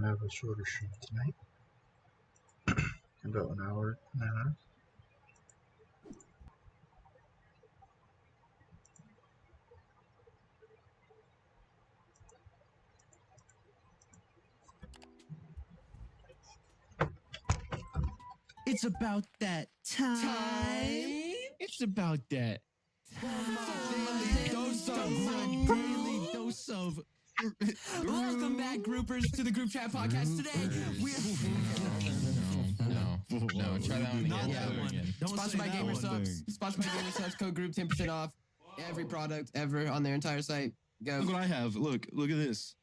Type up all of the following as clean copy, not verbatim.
I have a shorter shift tonight, about an hour and a half. It's about that time. It's about that daily dose of. Welcome back, groupers, to the Group Chat Podcast. Today, No, try that one Not that one. again. Don't sponsored by say that Gamer one. Subs. Sponsored by Gamer Subs. Code Group 10% off every product ever on their entire site. Go. Look what I have. Look at this.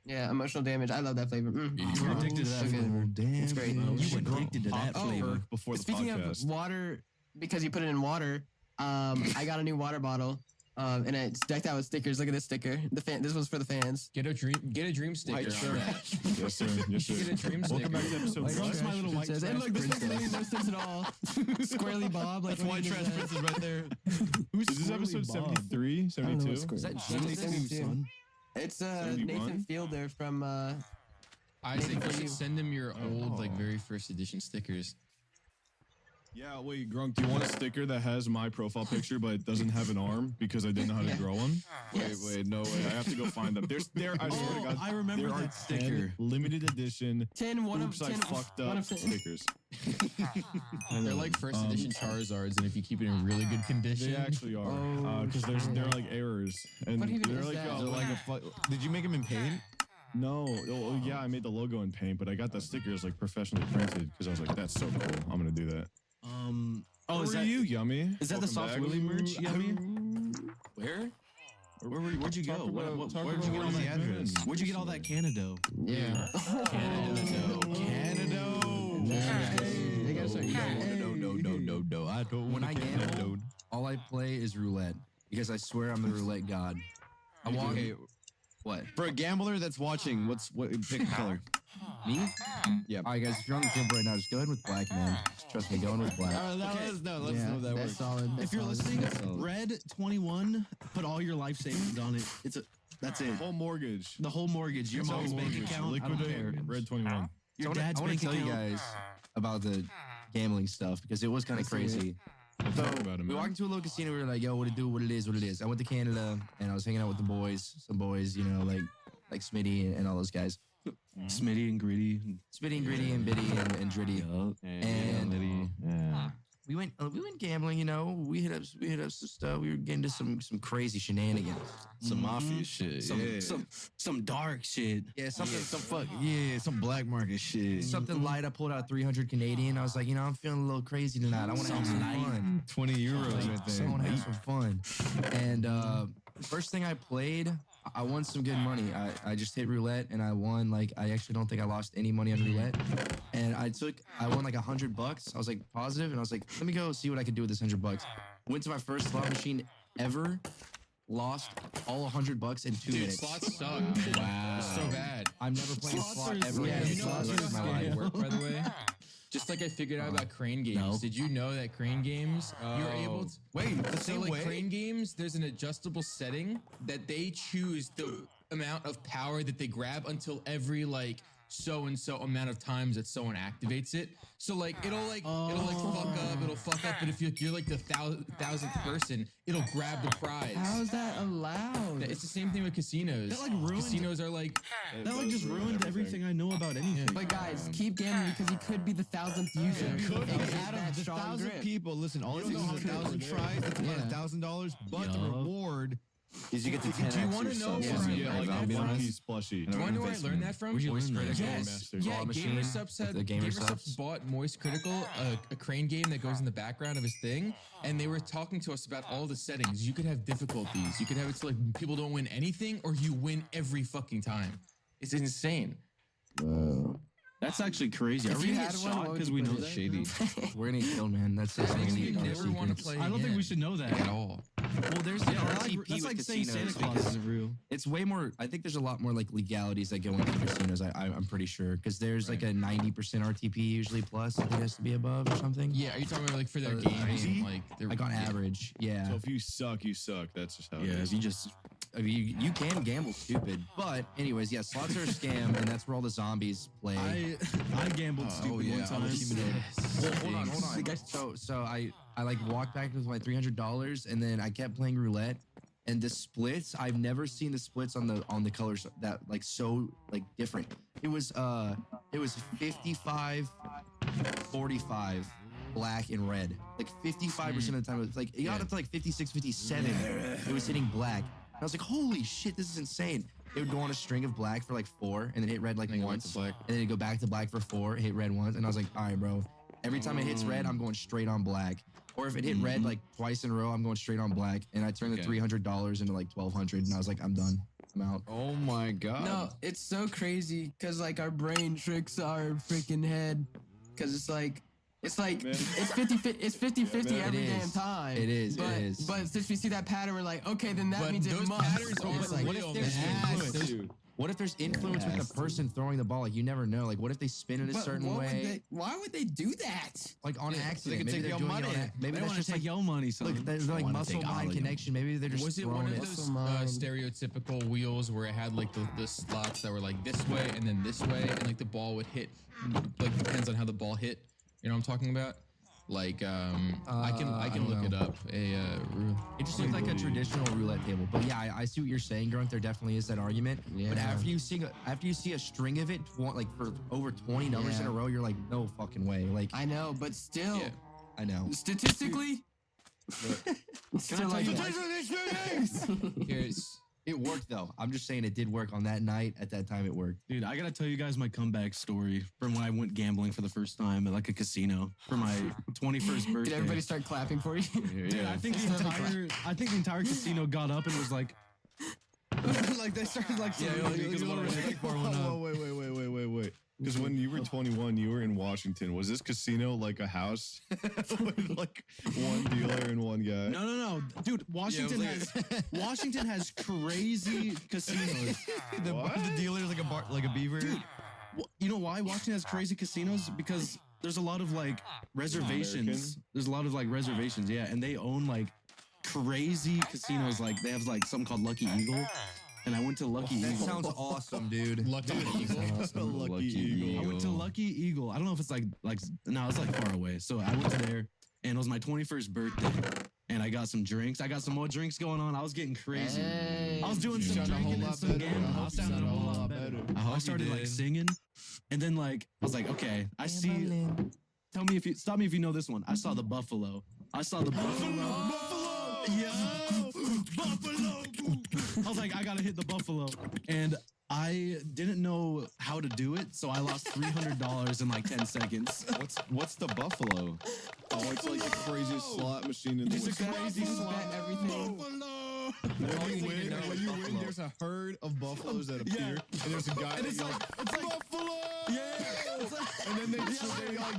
Yeah, emotional damage. I love that flavor. You were addicted to that so good. flavor. Damn. It's great. You were addicted to that Oh, flavor. Before the Speaking podcast. of water, because you put it in water, I got a new water bottle. And it's decked out with stickers. Look at this sticker. This one's for the fans. Get a dream sticker. White on shirt. that. Yes, sir. Yes, sir. Get a dream sticker. Welcome back to episode Like, that's my little white Says, and look, this makes princess. literally no sense at all. Squarely Bob. Like That's white trash princess right there. Is this episode 73? 72? Is that Jimmy son? It's 71? Nathan Fielder from Isaac, you for you. should send them your old, like, very first edition stickers. Yeah, wait, Grunk, do you want a sticker that has my profile picture but it doesn't have an arm because I didn't know how to draw one? Yes. Wait, no way. I have to go find them. I swear to God, I remember there are that sticker. 10 limited edition 10, one of oops, I 10. fucked one up of 10. stickers. They're like first edition Charizards, and if you keep it in really good condition, They actually are. Oh, Because they're like errors. And What even they're is like, that? oh, They're like did you make them in paint? No. Oh, yeah, I made the logo in paint, but I got the stickers like professionally printed because I was like, that's so cool. I'm going to do that. Oh, Where are you, Yummy? Is that the Welcome Soft back. Willy merch, Yummy? Where? Where'd you go? Talk about- talk Where'd you get all about that where you've address? been Where'd you get all that Canada? Yeah. Canada. They gotta start No. I don't. When I gamble, Canada. all I play is roulette because I swear I'm the roulette god. I walk. Okay, What? for a gambler that's watching, what pick a color? Me? Yeah. All right, guys. If you're on the table right now, just go ahead with black, man. Just trust me, going with black. Let's know Yeah, how that that's works. solid. If you're listening, solid. red 21. Put all your life savings on it. That's it. Whole mortgage. The whole mortgage, your Whole mom's bank mortgage. account. I don't Liquidate care. Red 21. Your I dad's want bank to tell account. you guys about the gambling stuff because it was kind of crazy. Let's So talk about it, we man. walked into a little casino. We were like, "Yo, what it do? What it is? What it is?" I went to Canada and I was hanging out with the boys, some boys, you know, like Smitty and all those guys. Smitty and Gritty. Smitty and Gritty and Biddy and Dritty. And we went gambling. You know, we hit up some stuff. We were getting to some crazy shenanigans. Some mafia shit. Some dark shit. Yeah, Some black market shit. something light. I pulled out 300 Canadian. I was like, you know, I'm feeling a little crazy tonight. I want to have some fun. 20 euros right I there. want to have some fun. And first thing I played, I won some good money. I just hit roulette and I won. Like, I actually don't think I lost any money on roulette. And I won like $100. I was like positive, and I was like, let me go see what I can do with this $100. Went to my first slot machine ever. Lost all $100 in 2 dude, minutes. slots suck. Wow, it's so bad. I'm never playing a slot ever yeah, again. you You know slots how are slots my life. work, by the way? Just like I figured out about crane games. No. Did you know that crane games, you're able to... Wait, the So same like way? crane games, there's an adjustable setting that they choose the amount of power that they grab until every like so and so amount of times that someone activates it. So like it'll fuck up, but if you're like the thousandth person, it'll grab the prize. How is that allowed? It's the same thing with casinos. That, like, ruined- Casinos are like That like just ruined everything I know about anything. But guys, keep gambling because he could be the 1000th user. And get Out that of the strong 1,000 grip. people, listen, all it takes is 1,000 tries. That's about Yeah. $1,000. But the Yup. reward Is you get the 10 do you want to know where I Yeah, learned like that a One from? Piece plushie. Do you want to know where I learned that from? Where'd you learn that? Critical Yes, Masters. yeah. Claw machine, the Gamer Gamer Subs Subs. bought Moist Critical, a crane game that goes in the background of his thing, and they were talking to us about all the settings. You could have difficulties. You could have it so like people don't win anything, or you win every fucking time. It's insane. That's actually crazy. Are If we you gonna had get one, shot what because would we you know put that? it? We're gonna get killed, man. That's That just makes gonna me be our never want to secrets. play I don't think again. we should know that. at all. Well, there's Yeah, like like, RTP that's with like saying Santa casinos Claus because isn't real. it's way more. I think there's a lot more like legalities that go into casinos. I'm pretty sure because there's like a 90% RTP usually plus. I think it has to be above or something. Yeah, are you talking about like for their Uh, gaming? crazy? Like, Like on average, yeah. So if you suck, you suck. That's just how it Yeah, is. if you just I mean, you can gamble stupid, but anyways, yeah, slots are a scam, and that's where all the zombies play. I gambled stupid one time. Well, hold on. So I like walked back with my $300, and then I kept playing roulette. And the splits, I've never seen the splits on the colors that like so like different. It was 55, 45, black and red. Like 55% of the time, it was like it got up to like 56, 57. It was hitting black. And I was like, holy shit, this is insane. It would go on a string of black for like 4, and then hit red like once, and then it'd go back to black for 4, hit red once, and I was like, all right, bro. Every time it hits red, I'm going straight on black. Or if it hit red like twice in a row, I'm going straight on black. And I turned the $300 into like $1,200, and I was like, I'm done. I'm out. Oh my god. No, it's so crazy because like our brain tricks our freaking head because it's 50-50 every damn time. It is. But since we see that pattern, we're like, okay, then that But means it those must. patterns So are it's like, what if there's influence? What if there's influence with the person throwing the ball? Like you never know. Like what if they spin it a but certain what would way? why would they do that? Like on accident. can Maybe take they're your doing it money. on maybe They that's want to just take like your money, son. look, there's like wanna muscle take all mind of your connection. Maybe they're just Was it one throwing of it. those Mine. stereotypical wheels where it had like the slots that were like this way and then this way, and like the ball would hit, like depends on how the ball hit. You know what I'm talking about? Like I can look it up. It just looks like a traditional roulette table. But yeah, I see what you're saying, Grunt. There definitely is that argument. Yeah. But after you see a string of it, like for over 20 numbers in a row, you're like, no fucking way. Like I know, but still, Yeah. I know. statistically, it's still like here's It worked though. I'm just saying it did work on that night. At that time, it worked. Dude, I gotta tell you guys my comeback story from when I went gambling for the first time at like a casino for my 21st birthday. Did everybody start clapping for you? Dude, I think the entire casino got up and was like, like they started like Wait. Because when you were 21, you were in Washington. Was this casino like a house with like one dealer and one guy? No, dude. Washington has crazy casinos. The dealer's like a bar, like a beaver. Dude, you know why Washington has crazy casinos? Because there's a lot of like reservations. American? There's a lot of like reservations, yeah, and they own like crazy casinos. Like they have like something called Lucky Eagle, and I went to Lucky That Eagle. sounds awesome, dude. Lucky Eagle. Lucky Eagle. I went to Lucky Eagle. I don't know if it's like no, it's like far away. So I went to there, and it was my 21st birthday, and I got some drinks. I got some more drinks going on. I was getting crazy. Hey. I was doing some drinking and some gambling. I was sounding a whole lot better. I started like singing, and then like I was like, okay, I see. Stop me if you know this one. I saw the buffalo. I saw the buffalo. Buffalo. Yo, buffalo. I was like, I gotta hit the buffalo, and I didn't know how to do it, so I lost $300 in like 10 seconds. What's the buffalo? Oh, it's like the craziest slot machine in the It's world. a crazy slot. everything. When you win, there's a herd of buffaloes that appear, and there's a guy that yells, "Buffalo!" Yeah, it's like, And then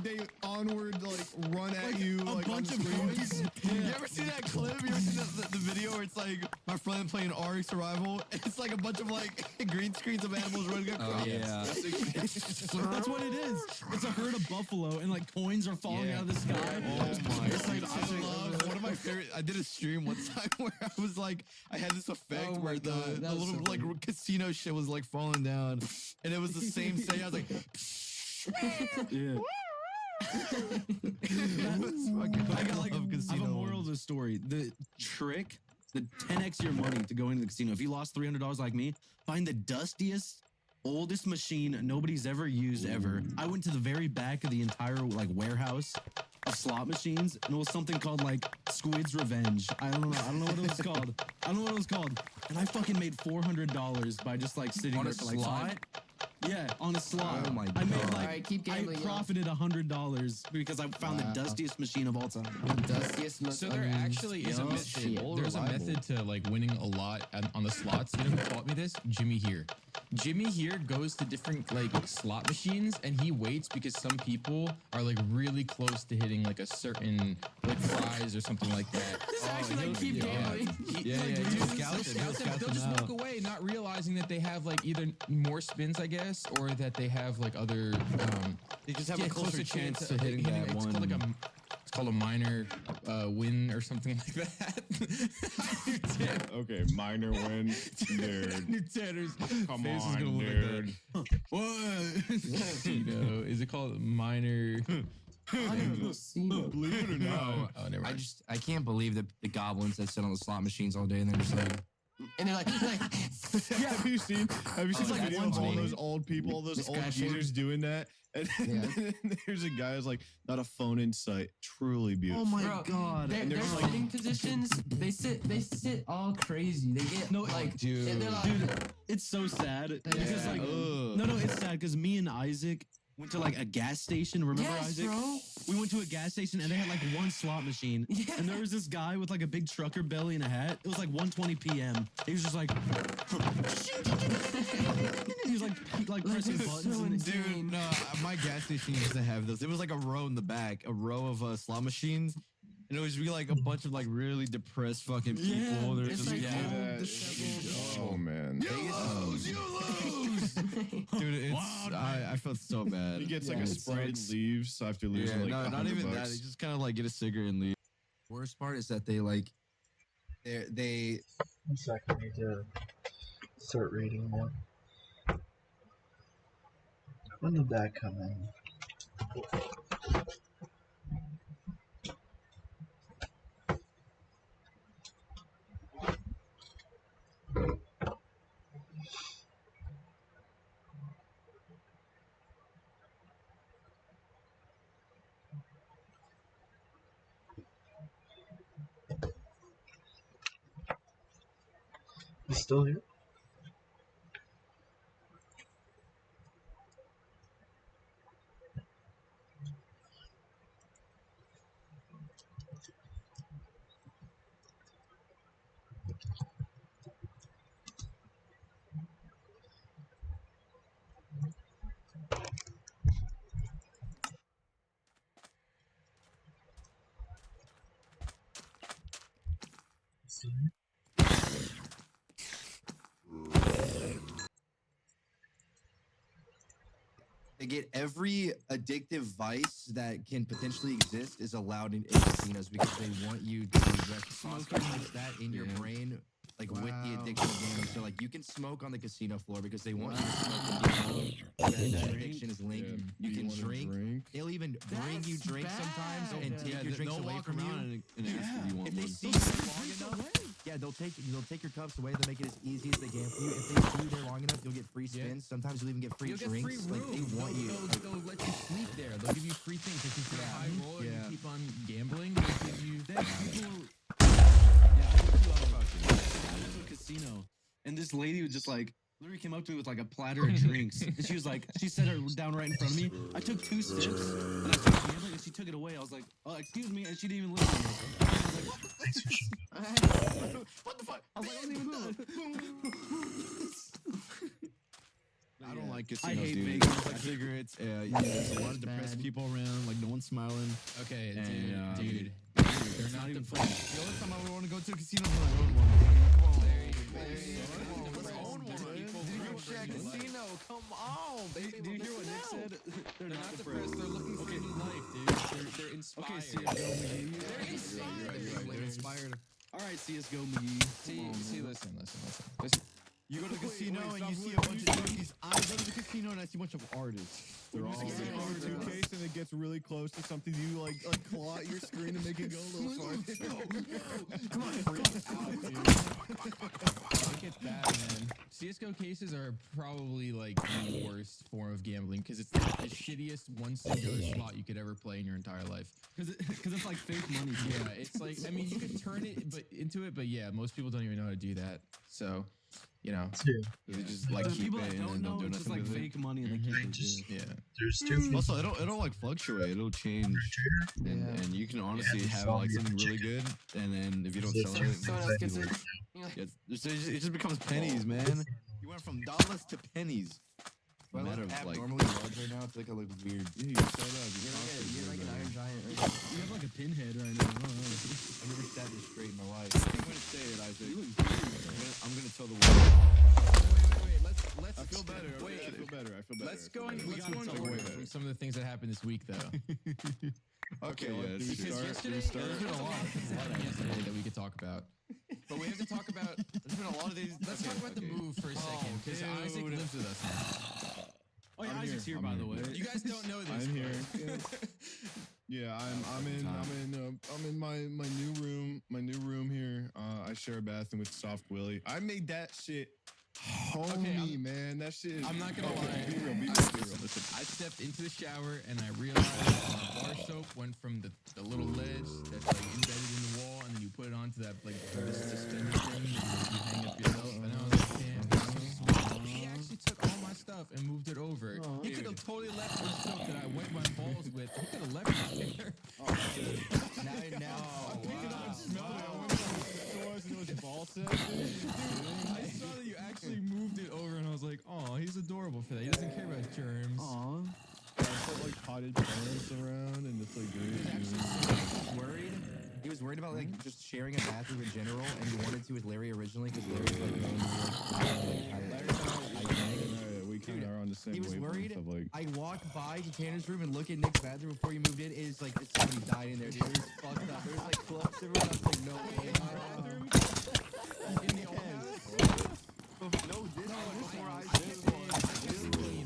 they onward like run at you a like on bunch the of screen. goats. You ever see that clip? You ever seen the video where it's like my friend playing Ark Survival? And it's like a bunch of like green screens of animals running across. Yeah. That's what it is. It's a herd of buffalo, and like coins are falling out of the sky. Oh my! It's like I love one of my favorite. I did a stream one time where I was like, I had this effect Oh my where God, the that was little so like casino shit was like falling down, and it was the same thing. I was like, Yeah. I got like I have a moral of the story. The trick, the 10x your money to go into the casino. If you lost $300 like me, find the dustiest, oldest machine nobody's ever used ever. I went to the very back of the entire like warehouse of slot machines, and it was something called like Squid's Revenge. I don't know what it was called. And I fucking made $400 by just like sitting On there a for like slot? 5. Yeah, on a slot. Oh my I made God. like Alright, keep gambling, I y'all. profited $100 because I found the dustiest machine of all time. Dustiest, most So there actually is a method. shit. There's a method to like winning a lot on the slots. You know who taught me this? Jimmy here. Jimmy here goes to different like slot machines and he waits because some people are like really close to hitting like a certain like prize or something like that. This is actually like keep Yeah. gambling. They'll just walk away, not realizing that they have like either more spins, I guess, or that they have like other. they just have a closer chance to like, hitting that It's one. called like called a minor win or something like that. Okay, minor win, nerd. New Tanner's Come face is on, gonna look nerd. like that. Casino. Is it called minor? Believe it or not. Oh, never mind. I can't believe that the goblins that sit on the slot machines all day and they're just like, And they're like Have you seen that video one's of all me. those old people, all those This old guy geezers doing that? And then there's a guy who's like, not a phone in sight. Truly beautiful. Oh my Bro, god. Their they're like- sitting positions, they sit all crazy. They get No, like, dude. and they're like, Dude, it's so sad because like no, it's sad because me and Isaac went to like a gas station. Remember, yes, Isaac? bro. We went to a gas station and they had like one slot machine. Yeah. And there was this guy with like a big trucker belly and a hat. It was like 1:20 p.m. He was just like, he was like pressing it's buttons. so and insane. Dude, no, my gas station used to have those. It was like a row in the back, a row of slot machines. And it was really like a bunch of like really depressed fucking people. Yeah, They're it's just like Yeah, old, disheveled. oh man. Dude, it's I felt so bad. He gets like Yeah, a it Sprite and sucks. leaves after losing like no, not $100. even that. You just kind of like get a cigarette and leave. worst part is that they like, they 1 second, I need to start reading more. When did that come in? You still here? Still here? They get every addictive vice that can potentially exist is allowed in casinos because they want you to resuscitate that in your brain, like with the addiction of gambling. So like you can smoke on the casino floor because they want you to smoke. That addiction is linked. Yeah, You do can wanna drink. They'll even bring you That's drinks sometimes bad. and take your drinks they'll away walk from around you. and ask if you want If they one. see you long enough, yeah, they'll take your cups away. They'll make it as easy as they can for you. If they see you there long enough, you'll get free spins. Sometimes you'll even get free You'll get drinks. free Like room. they want you. They'll let you sleep there. They'll give you free things. If you get a high roll and Yeah. you keep on gambling, they'll give you. They have people. Yeah, I went to a casino, and this lady was just like, literally came up to me with like a platter of drinks, and she was like, she set it down right in front of me. I took 2 sips, and I started gambling, and she took it away. I was like, oh, excuse me, and she didn't even listen to me. I was like, what the fuck? I was like, I wasn't even doing I don't like I casinos, hate dude. Vegas. Like cigarettes. There's a lot of depressed bad. people around. Like no one's smiling. Okay, And, dude. They're not even the fun. The only time I would want to go to a casino is when I own one. Come on, let's own one. Shack Casino. Come on, baby. Do you hear what Nick said? They're not depressed. They're looking for a new life, dude. They're inspired. Okay, CSGO McGee. They're inspired. They're inspired. All right, CSGO McGee. Listen. You go to the casino and you see a bunch of junkies. I go to the casino and I see a bunch of artists. They're all It's an R2 case and it gets really close to something you like claw at your screen and make it go a little farther. Come on, It gets bad, man. CS:GO cases are probably like the worst form of gambling because it's like the shittiest one singular slot you could ever play in your entire life. Because it's like fake money. too. Yeah, it's like I mean you could turn it into it, but yeah, most people don't even know how to do that. So, you know, Two. They just like The keep people it that and don't then don't know, do it's just nothing like with it. fake money and they keep it. Just, yeah. there's 2 people. Also, it'll like fluctuate. It'll change, and you can honestly just have sell like your something really chicken. good, and then if you don't It's sell it, someone else gets it. it just becomes pennies, man. You went from dollars to pennies. Do I Matter look of like, abnormally large right now? I feel like I look weird. yeah, you shut up. You're like an iron giant right now. You have like a pinhead right now. I've never sat this straight in my life. I'm gonna say it, Isaac. I'm gonna tell the world. Wait. Let's. I feel better. I feel better. Let's go in gotta talk order way from better. some of the things that happened this week, though. Okay, yeah, do we Because start? yesterday, Do we start? there's been a lot of things that happened yesterday that we could talk about. But we have to talk about. There's been a lot of these. Let's talk about the move for a second, because Isaac lives with us now. Oh yeah, I'm Isaac's here, here, by I'm the here. way. You guys don't know this. I'm here. but- Yeah, I'm in my new room here. I share a bathroom with Soft Willie. I made that shit homie, man. That shit. I'm not gonna lie. Be real. Listen. I stepped into the shower and I realized that my bar soap went from the little ledge that's like embedded in the wall, and then you put it onto that like the suspender thing that you hang up yourself. And I was like, damn. He actually took all my stuff and moved it over. He could have totally left the soap that I wet my balls with. He could have left it there. I saw that you actually moved it over, and I was like, oh, he's adorable for that. He doesn't care about germs. Aw. I put like potted plants around, and it's like Worried. He was worried about like just sharing a bathroom in general, and he wanted to with Larry originally because Larry's like known We kind of are on the same He was wavelength worried. of like. I walk by to Tanner's room and look at Nick's bathroom before you moved in. It's like somebody died in there, dude. It was fucked up. There was like clothes everywhere. I was like, no way. In the old house? Before I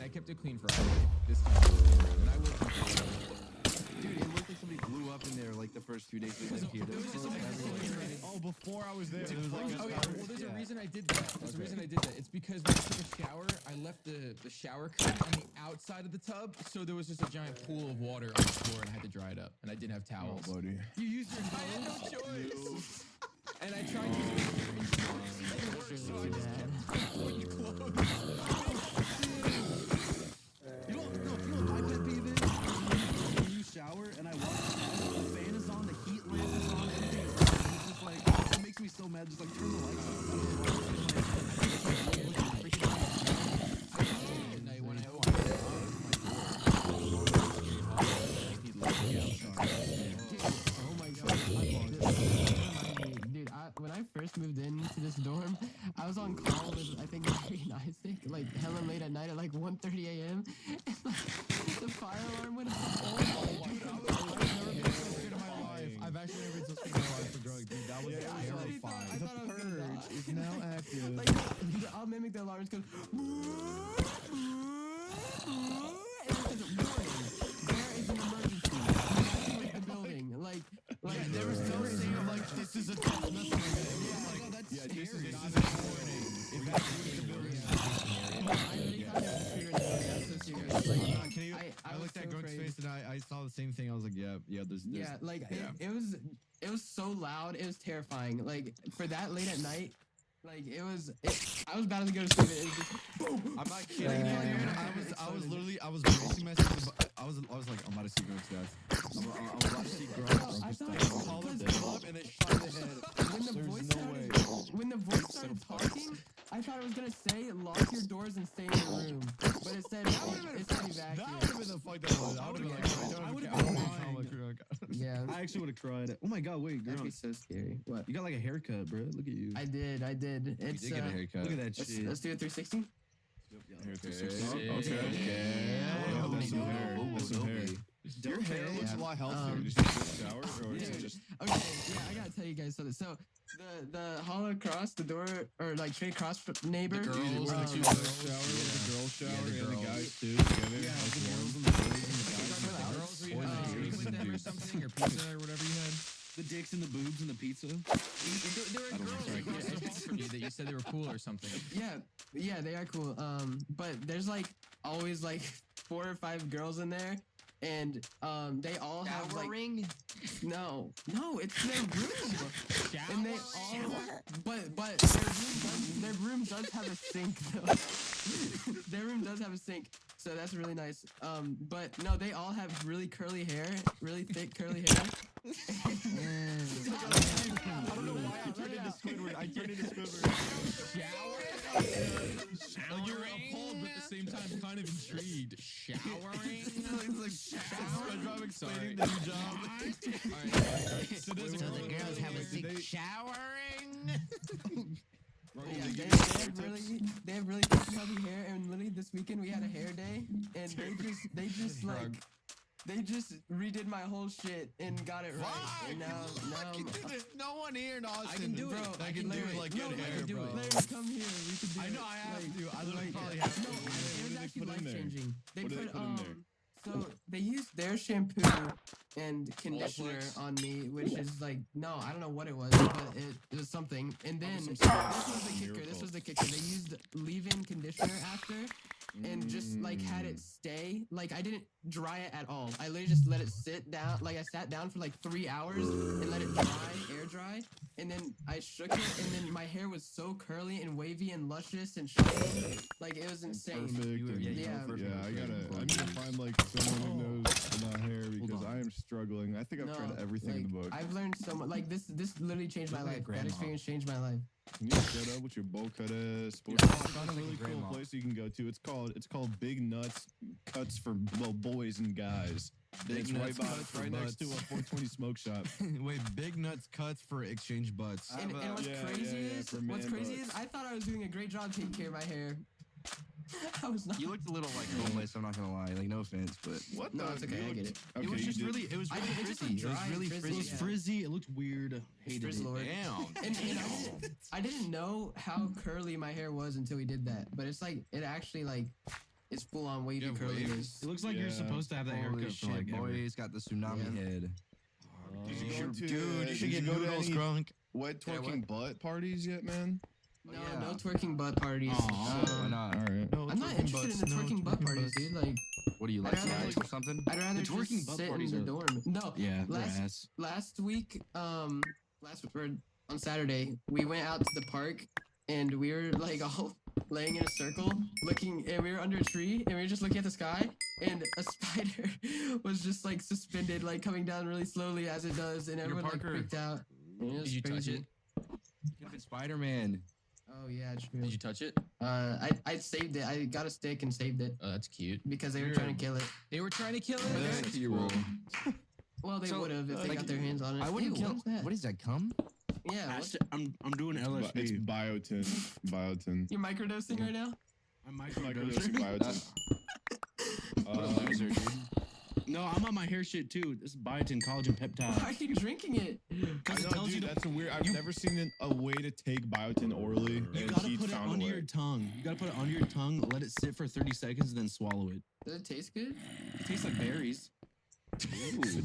I kept it clean for this time. And I will keep it clean. dude, it looked like somebody blew up in there like the first 2 days we lived here. There was clothes everywhere. Oh, before I was there, it was like Okay, well, there's a reason I did that. There's a reason I did that. It's because when I took a shower, I left the shower curtain on the outside of the tub, so there was just a giant pool of water on the floor, and I had to dry it up, and I didn't have towels. Oh, buddy. You used your I had no choice. And I tried to use it worked, so I just kept clean clothes. You know what my pet peeve is? When you shower and I walk past, the fan is on, the heat lamp is on, everything is on. And it's just like, it makes me so mad. Just like turn the lights And I, when I opened it Oh my god. Dude, when I first moved into this dorm, I was on call with, I think, Larry and Isaac, like, hella late at night at like 1:30 a.m. And like, the fire alarm went off. Oh my god. I've never been so scared in my life. I've actually never been so scared in my life for drugs, dude. That was terrifying. I thought I was gonna die. is now active. Like, I'll mimic the alarms because and it says, warning, there is an emergency. Evacuate the building. Like there was no saying of like, this is a death message. Yeah, that's Yeah, this scary. is not a warning. Evacuate the building. Can you? I was looked at so Grunk's afraid. face and I saw the same thing. I was like, yeah, there's Yeah, like yeah. it was so loud. It was terrifying. Like for that late at night, like I was about to go to sleep. It was just boom. I'm not kidding you, dude. I was bracing myself. I was like, I'm about to see Grunk's death. I'm about to see Grunk. I thought Pull up and then shot in the head. when the voice started, when the voice started talking, I thought it was gonna say lock your doors and stay in your room, but it said That would've been evacuate. That would have been the fucked up one. I would have been like, I would've I been would've crying. Yeah, I actually would have cried. Oh my god, wait, that'd be Grunk. so scary. What? You got like a haircut, bro. Look at you. I did. You It's did get a haircut. Look at that let's, shit. let's do a 360. Okay. Yeah. That's some hair. That's some hair. Your hair looks a lot healthier. Did you just shower, or is it just? Okay, yeah, I gotta tell you guys something. So the hall across the door, or like straight across neighbor. The girls, Where the the two girls girls. shower, the girls shower, the and the girls. guys too together. Yeah, like the one. girls and the boys and the The guys. girls where you Or had the steak dudes with and them or dudes. something, or pizza or whatever you had. The dicks and the boobs and the pizza. There were girls across the hall from you that you said they were cool or something. Yeah, they are cool. But there's like always like 4 or 5 girls in there, and they all have like no, it's their room, and they all but their room does have a sink though. Their room does have a sink, so that's really nice. But no, they all have really curly hair, really thick curly hair. I don't know why I turned into Squidward. I turned into Squidward. Like you're appalled, but at the same time kind of intrigued. Showering? SpongeBob explaining Sorry. the new job. Alright. So the girls have a sink Did they- showering? Yeah, they have really thick healthy hair, and literally this weekend we had a hair day, and they just like they just redid my whole shit and got it right. And now no one here knows. I can do it, bro. I can do it like good hair, bro. Larry, come here. We can do it. I know I have to. I literally Like, probably have to. no, it was actually put in life there? changing. They What do they put put in there? so they used their shampoo and conditioner on me, which is like I don't know what it was, but it was something. And then this was the kicker. This was the kicker. They used leave-in conditioner after, and just like had it stay. Like I didn't dry it at all. I literally just let it sit down. Like I sat down for like 3 hours and let it air dry, and then I shook it, and then my hair was so curly and wavy and luscious and shiny. Like it was insane. Perfect. I need to find like someone who knows about hair because I am struggling. I think I've tried everything in the book. I've learned so much. Like this literally changed my life. That experience changed my life. Can you shut up with your bowl cut ass? It's a really cool place you can go to. It's called Big Nuts Cuts for boys and guys. It's right next to a 420 smoke shop. Wait, Big Nuts Cuts for exchange butts. And what's crazy is I thought I was doing a great job taking care of my hair. I was not. You looked a little like homeless. I'm not gonna lie. Like no offense, but What? No, it's okay. I get it. it was just really. It was really frizzy. It was really frizzy. frizzy. It was frizzy. It looked weird. Hated it. Lord. Damn. And I didn't know how curly my hair was until we did that. But it's like it actually like it's full on wavy curliness. It looks like you're supposed to have that Holy haircut for like shit, boys got the tsunami head. Dude, you should get noodles, Grunk. Wet twerking butt parties yet, man? No twerking butt parties. Why not? All right. I'm not interested in the twerking butt parties, dude. Like, What do you like? I'd rather, Snacks or something? I'd rather The twerking just butt sit parties in are- the dorm. No, Yeah, last week, on Saturday, we went out to the park and we were like all laying in a circle, looking, and we were under a tree and we were just looking at the sky, and a spider was just like suspended, like coming down really slowly as it does, and everyone like Parker. freaked out. And it was Did you touch crazy. it? Could have been Spider-Man. Oh yeah, true. Did you touch it? I saved it. I got a stick and saved it Oh, that's cute. because they were trying to kill it. They were trying to kill it. That's hero. Well, they So, would have if they like, got their hands on it. I wouldn't Ew, kill. What is that? What is that? Cum? Yeah, what? I'm doing It's LSD. biotin. You're microdosing right now? I'm Microdosing microdosing. biotin. What a loser, dude. No, I'm on my hair shit too. This is biotin, collagen, Why peptide. are you drinking it? I Because it know, tells dude, you to, that's a weird. I've never seen a way to take biotin orally. you and gotta he's put it found a under way. your tongue. You gotta put it under your tongue, let it sit for 30 seconds, and then swallow it. Does it taste good? It tastes like berries. It's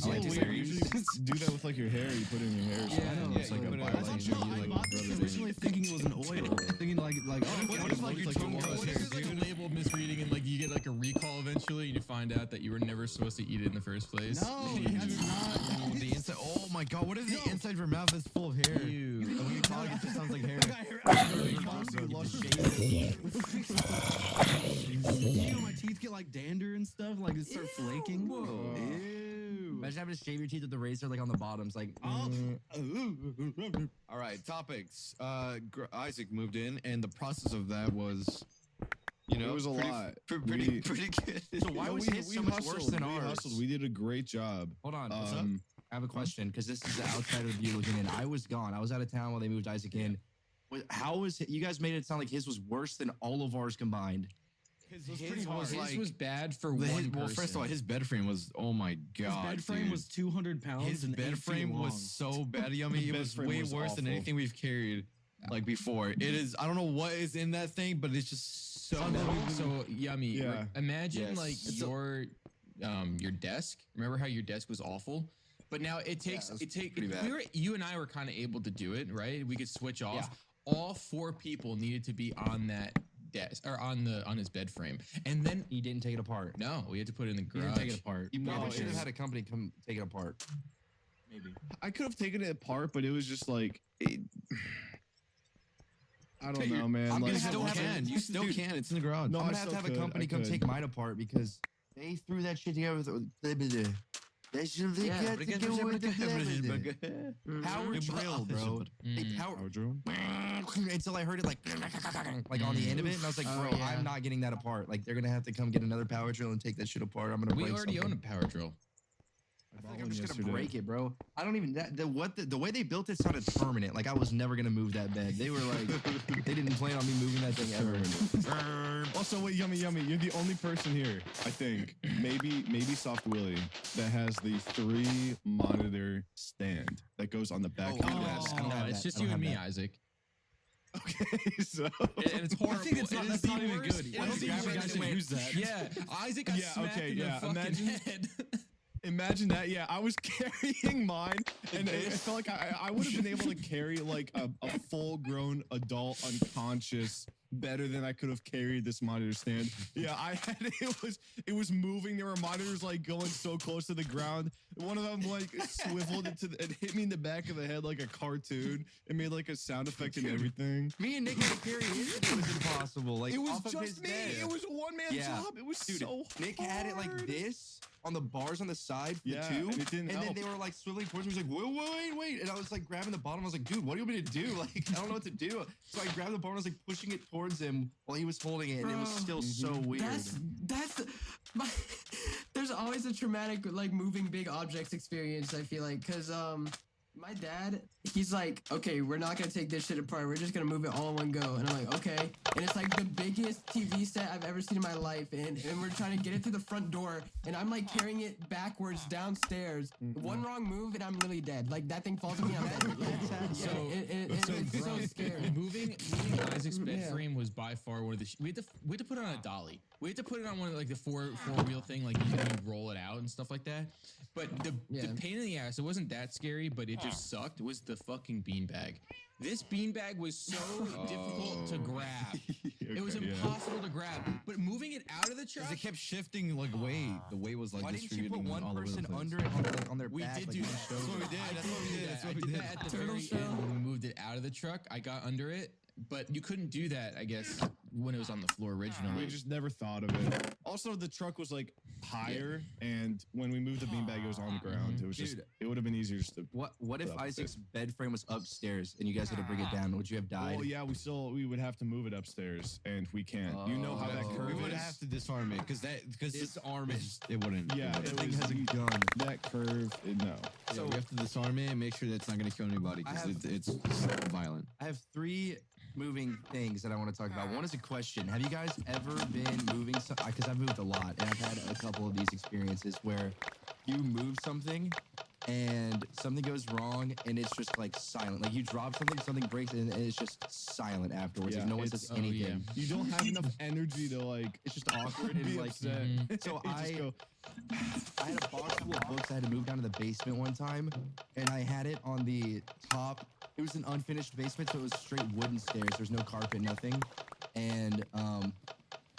I like so to weird. say- You usually do that with like your hair. You put it in your hair. or something. I know. It's like a you put it- I biotin. thought You I like bought this rub it in. originally thinking it was an oil. Thinking like What if like your tongue like what if there's like a label misreading and like you get like a recall eventually and you find out that you were never supposed to eat it in the first place? No, that's not. The inside. Oh my god, what if the inside of your mouth is full of hair? Ew. And when you talk, it just sounds like hair. You know, my teeth get like dander and stuff, like it start flaking. Whoa. Ew. Imagine having to shave your teeth with the razor like on the bottoms, like. All right, topics. Isaac moved in, and the process of that was, you know, It was a pretty, lot. Pretty good. So why was his so much worse than we ours? hustled. We did a great job. Hold on. what's up? Um, I have a question because this is the outsider view looking in. I was gone. I was out of town while they moved Isaac in. How was it? You guys made it sound like his was worse than all of ours combined. His His was bad for well, one person. first of all, his bed frame was, oh my His god, bed frame dude. was 200 pounds. His and 8 bed feet frame long. was so bad, Yummy. The It bed was frame way was worse than awful. anything we've carried like before. It is. I don't know what is in that thing, but it's just so. So Yummy. Yeah. Imagine Yes. like It's your desk. Remember how your desk was awful? But now it takes pretty bad. you and I were kind of able to do it, right? We could switch off. Yeah. All 4 people needed to be on that desk or on his bed frame. And then He didn't take it apart. no, we had to put it in the You garage. didn't take it apart. You probably No, should have it's- had a company come take it apart. Maybe. I could have taken it apart, but it was just like. I don't know, man. I'm Like, gonna You have still to- can. You still Dude, can. It's in the garage. No, I'm I gonna have to still have a could, company I come could. take mine apart because they threw that shit together with. They should Yeah, get together with the power drill, bro. They Mm. power Power drill? until I heard it like on the end of it, and I was like, Oh, bro, yeah. I'm not getting that apart. Like they're gonna have to come get another power drill and take that shit apart. I'm gonna. We break already something. own a power drill. I feel like I'm just gonna break it, bro. I don't even the way they built it sounded permanent. Like I was never gonna move that bed. They were like, they didn't plan on me moving that thing ever. Also, wait, yummy. You're the only person here, I think, maybe Soft Willie, that has the 3 monitor stand that goes on the back of the desk. I don't have It's that. just I you don't and have me, that. Isaac. Okay, so And it's horrible. I think it's not, that's not even good. It Why is don't the you worst. guys should use that? Yeah, Isaac got Yeah, smacked okay, in yeah, the fucking imagine- head. imagine that. Yeah, I was carrying mine, and I felt like I would have been able to carry like a full-grown adult unconscious better than I could have carried this monitor stand. Yeah, I had it was moving. There were monitors like going so close to the ground. One of them like swiveled and hit me in the back of the head like a cartoon. It made like a sound effect and everything. Me and Nick had to carry it. It was impossible. Like It was off of his just me. desk. It was a one-man Yeah. job. It was Dude, so Nick had it like hard. this on the bars on the side for Yeah, the 2, and it didn't and then help. they were like swiveling towards me. He was like, wait, and I was like grabbing the bottom. I was like, dude, what do you want me to do? Like, I don't know what to do. So I grabbed the bottom. I was like pushing it towards him while he was holding it, and it was still so weird. That's my, there's always a traumatic like moving big objects experience. I feel like because my dad, he's like, okay, we're not gonna take this shit apart. We're just gonna move it all in one go. And I'm like, okay. And it's like the biggest TV set I've ever seen in my life. And we're trying to get it through the front door. And I'm like carrying it backwards downstairs. One wrong move and I'm really dead. Like that thing falls on me, I'm dead. So, it's so scary. moving Isaac's bed frame was by far one of the. We had to put it on a dolly. We had to put it on one of like the four-wheel thing, like you roll it out and stuff like that. But the pain in the ass, it wasn't that scary, but it just sucked. Was the fucking beanbag. This beanbag was so difficult to grab. It was impossible to grab. But moving it out of the truck, Because it kept shifting like weight. The weight was like Why didn't you distributing put one all over the person place. under it on their we back? did like do you that. showed? That's what we did. That's what we did. That's what we did. At the Turtle very shell. end when we moved it out of the truck, I got under it, but you couldn't do that, I guess, when it was on the floor originally. We just never thought of it. Also, the truck was like higher, and when we moved the beanbag, it was on the ground. It was just, Dude. it would have been easier just to. What if Put up with Isaac's bed frame was upstairs and you guys had to bring it down? Would you have died? Well, yeah, we would have to move it upstairs, and we can't. You know how that curve We would is. have to disarm it because disarm it. It wouldn't. Yeah, That it thing was has a gun. that curve. No. So we have to disarm it and make sure that it's not going to kill anybody I because have- it's violent. I have 3 moving things that I want to talk about. One is a question. Have you guys ever been moving because I've moved a lot and I've had a couple of these experiences where you move something and something goes wrong and it's just like silent. Like you drop something breaks and it's just silent afterwards. Yeah, like no one it's- says anything. You don't have enough energy to like. It's just awkward and be like upset. So You just go, I had a box full of books I had to move down to the basement one time, and I had it on the top. It was an unfinished basement, so it was straight wooden stairs. There's no carpet, nothing, and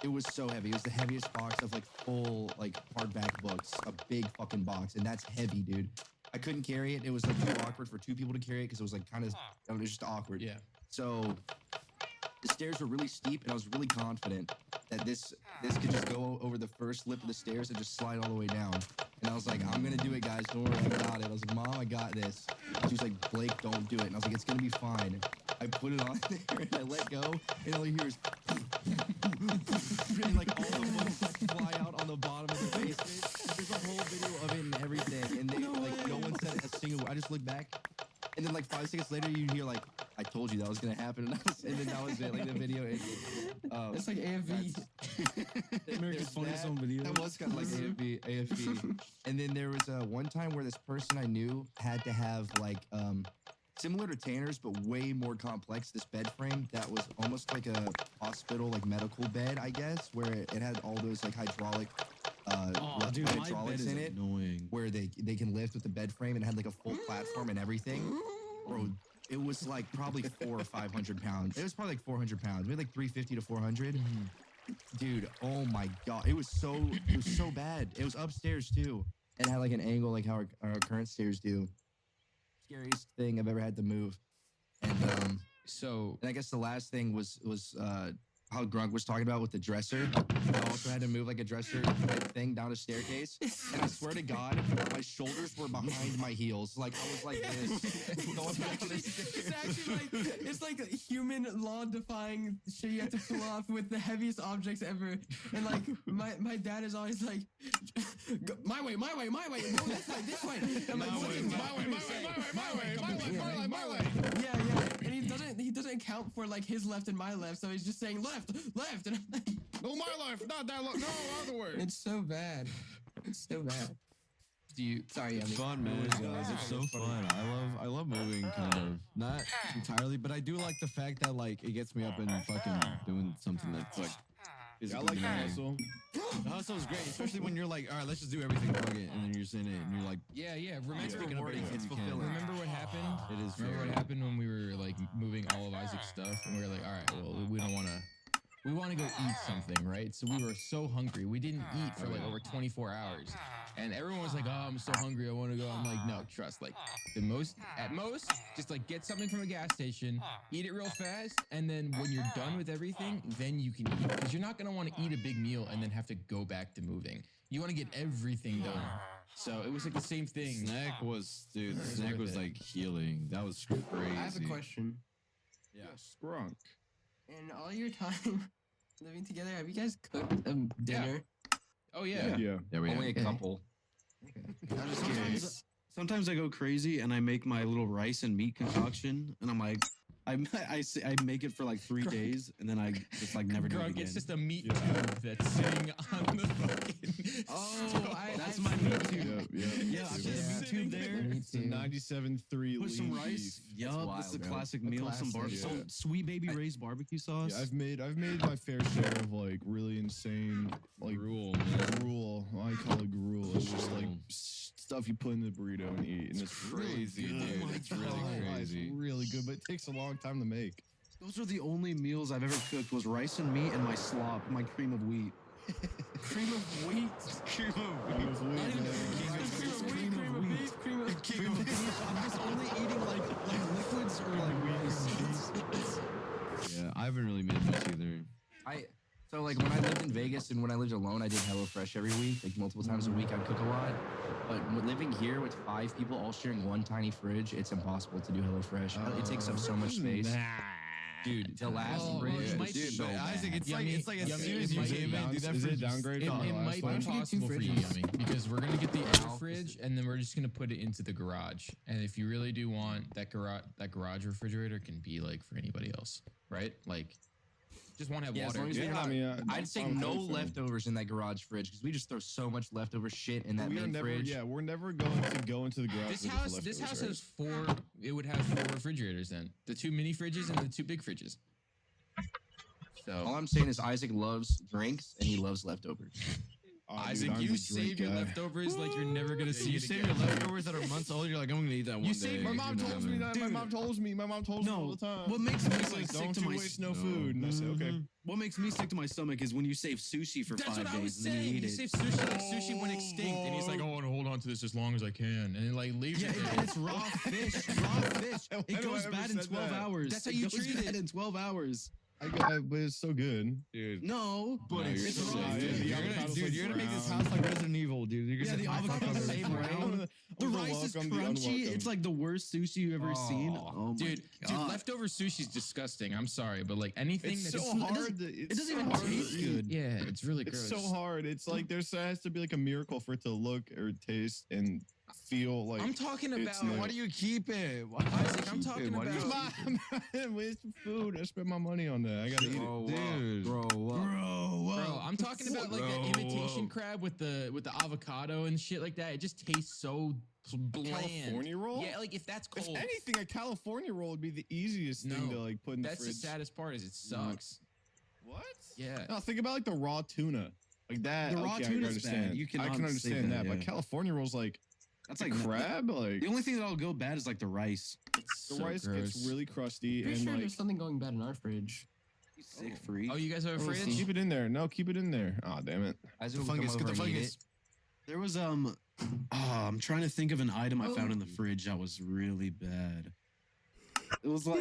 it was so heavy. It was the heaviest box of like full like hardback books, a big fucking box, and that's heavy, dude. I couldn't carry it. It was like too awkward for 2 people to carry it because it was like kind of, it was just awkward. Yeah. So the stairs were really steep, and I was really confident that this could just go over the first lip of the stairs and just slide all the way down. And I was like, I'm gonna do it, guys. Don't worry, I got it. I was like, Mom, I got this. She was like, Blake, don't do it. And I was like, it's gonna be fine. I put it on there and I let go, and all you hear is and like all the books fly out on the bottom of the basement. There's a whole video of it and everything, and they no one said a single word. I just looked back, and then like 5 seconds later, you hear like, I told you that was gonna happen, and then that was it. Like the video ended. It's like AFV. America's Funniest Home Video. That was kind of like AFV. And then there was one time where this person I knew had to have like similar to Tanner's, but way more complex. This bed frame that was almost like a hospital, like medical bed, I guess, where it had all those like hydraulic. Dude, my bed hydraulics is in it, annoying. where they can lift with the bed frame and it had like a full platform and everything. Bro, it was like probably 400 or 500 pounds. It was probably like 400 pounds. Maybe like 350 to 400. Dude, oh my god, it was so bad. It was upstairs too, and had like an angle like how our current stairs do. Scariest thing I've ever had to move. And So I guess the last thing was how Grunk was talking about with the dresser. I also had to move like a dresser type thing down a staircase. And I swear to God, my shoulders were behind my heels. Like I was like this. Going down the stairs. It's actually like it's like a human law-defying shit you have to pull off with the heaviest objects ever. And like my dad is always like, my way, go this way. I'm like, my way. Yeah. And he doesn't account for like his left and my left, so he's just saying left. And I'm like, No, my life, not that. No, other way. it's so bad. Sorry, Yummy. Fun, man, guys. It's so fun. I love moving, kind of. Not entirely, but I do like the fact that like it gets me up and fucking doing something that's like. I like the hustle. The hustle is great, especially when you're like, all right, let's just do everything, fuck it, and then you're just in it, and you're like, Yeah. Remember, speaking of everything it's you can. fulfilling. remember what happened? It is Remember very. what happened when we were like moving all of Isaac's stuff, and we were like, all right, well, we want to go eat something, right? So we were so hungry. We didn't eat for like over 24 hours. And everyone was like, oh, I'm so hungry. I want to go. I'm like, no, trust. Like, at most, just like get something from a gas station, eat it real fast. And then when you're done with everything, then you can eat. Because you're not going to want to eat a big meal and then have to go back to moving. You want to get everything done. So it was like the same thing. Snack was, dude. It's Snack worth was it. like healing. That was crazy. I have a question. Yeah. Scrunk. In all your time living together, have you guys cooked dinner? Oh, yeah. Yeah. There we Only a Okay. couple. I'm just curious. Sometimes I go crazy and I make my little rice and meat concoction, and I'm like, I make it for like 3 days, and then I just like never do it Grunk, again. it's just a meat tube that's sitting on the fucking. That's my meat tube. Yeah. Yeah, I put a meat tube there. Me It's a too. 97.3 Put some lean rice. beef. Yup, wild, this is a bro. classic A meal. Some classic, some sweet baby Ray's barbecue sauce. Yeah, I've made my fair share of like really insane like Gruel, man. gruel. I call it gruel. It's just like Gruel. stuff you put in the burrito and eat, and it's crazy, really good. dude. It's really Oh, crazy. It's really good, but it takes a long time to make. Those are the only meals I've ever cooked. Was rice and meat and my slop, my cream of wheat. Cream of wheat. Cream of wheat, man. Cream of beef. Cream of I'm just only eating like liquids or like rice. Yeah, I haven't really made much either. So like when I lived in Vegas and when I lived alone, I did HelloFresh every week, like multiple times a week. I'd cook a lot. But living here with 5 people all sharing one tiny fridge, it's impossible to do HelloFresh. It takes up so much space. Dude, the last fridge it was might be, so but bad. Isaac, it's Yummy, like as Yummy, soon it as you might came be in, dude, that Is it fridge downgrade? It from the might last be one? don't you get 2 possible for you, fridges? Yummy, because we're gonna get the outer fridge and then we're just gonna put it into the garage. And if you really do want that garage refrigerator can be like for anybody else, right? Like, just want to have Yeah, as water. long as Yeah, they're I not- mean, I'd say I'm no totally fine. leftovers in that garage fridge because we just throw so much leftover shit in that We are main never, fridge. yeah, we're never going to go into the garage. This with house, the this house leftovers, has 4. It would have 4 refrigerators then. The 2 mini fridges and the 2 big fridges. All So, I'm saying is Isaac loves drinks and he loves leftovers. right? Oh, dude, Isaac, I'm you the save drink your guy. leftovers like you're never gonna see You it save again. your leftovers that are months old. You're like, I'm gonna eat that one day. save- My mom tells me that. My mom tells me. My mom tells me all No, the time. what makes me She's like like, sick don't to you my waste no food. And I say, okay. What makes me sick to my stomach is when you save sushi for That's 5 what I was days and then you saying. eat He it. saved sushi like sushi went extinct, and he's like, "Oh, I want to hold on to this as long as I can," and it like leaves Yeah, it there. and it's raw fish. Raw fish. When It have I goes ever bad in said 12 that? hours. That's how It you goes treat bad it. in 12 hours. But it's so good. Dude. No, But you're it's so raw right. fish. The You're gonna, avocado's dude, like you're gonna make this brown. house like Resident Evil, dude. You're Yeah, the gonna avocado's the same brown. The rice is crunchy. It's like the worst sushi you've ever seen. Oh my Dude, God. leftover sushi is disgusting. I'm sorry, but like anything It's that's so hard. It doesn't even taste good. yeah, it's really It's gross. so hard. It's like there has to be like a miracle for it to look or taste and feel like. I'm talking it's about. new. Why do you keep it? Why Isaac, do you I'm keep talking it? Why do you about- keep I'm wasting food. I spent my money on that. I gotta eat it. Dude. Grow up. Bro, I'm talking about like the Bro. imitation crab with the avocado and shit like that. It just tastes so bland. California roll? Yeah, like if that's If cold. anything, a California roll would be the easiest thing No, to like put in the That's fridge. the saddest part is it sucks. What? Yeah. No, think about like the raw tuna. Like that. The raw okay, tuna's I bad. understand. You I cannot can say understand that, that, but yeah. California rolls like That's like like crab. Like The only thing that'll go bad is like the rice. It's the so rice gross. gets really crusty Pretty and sure like. there's something going bad in our fridge. You sick freak. Oh, you guys have a fridge? Keep it in there. No, keep it in there. Oh, damn it. Isaac The will come fungus, over get the and eat fungus. it. There was I'm trying to think of an item I found in the fridge that was really bad. It was like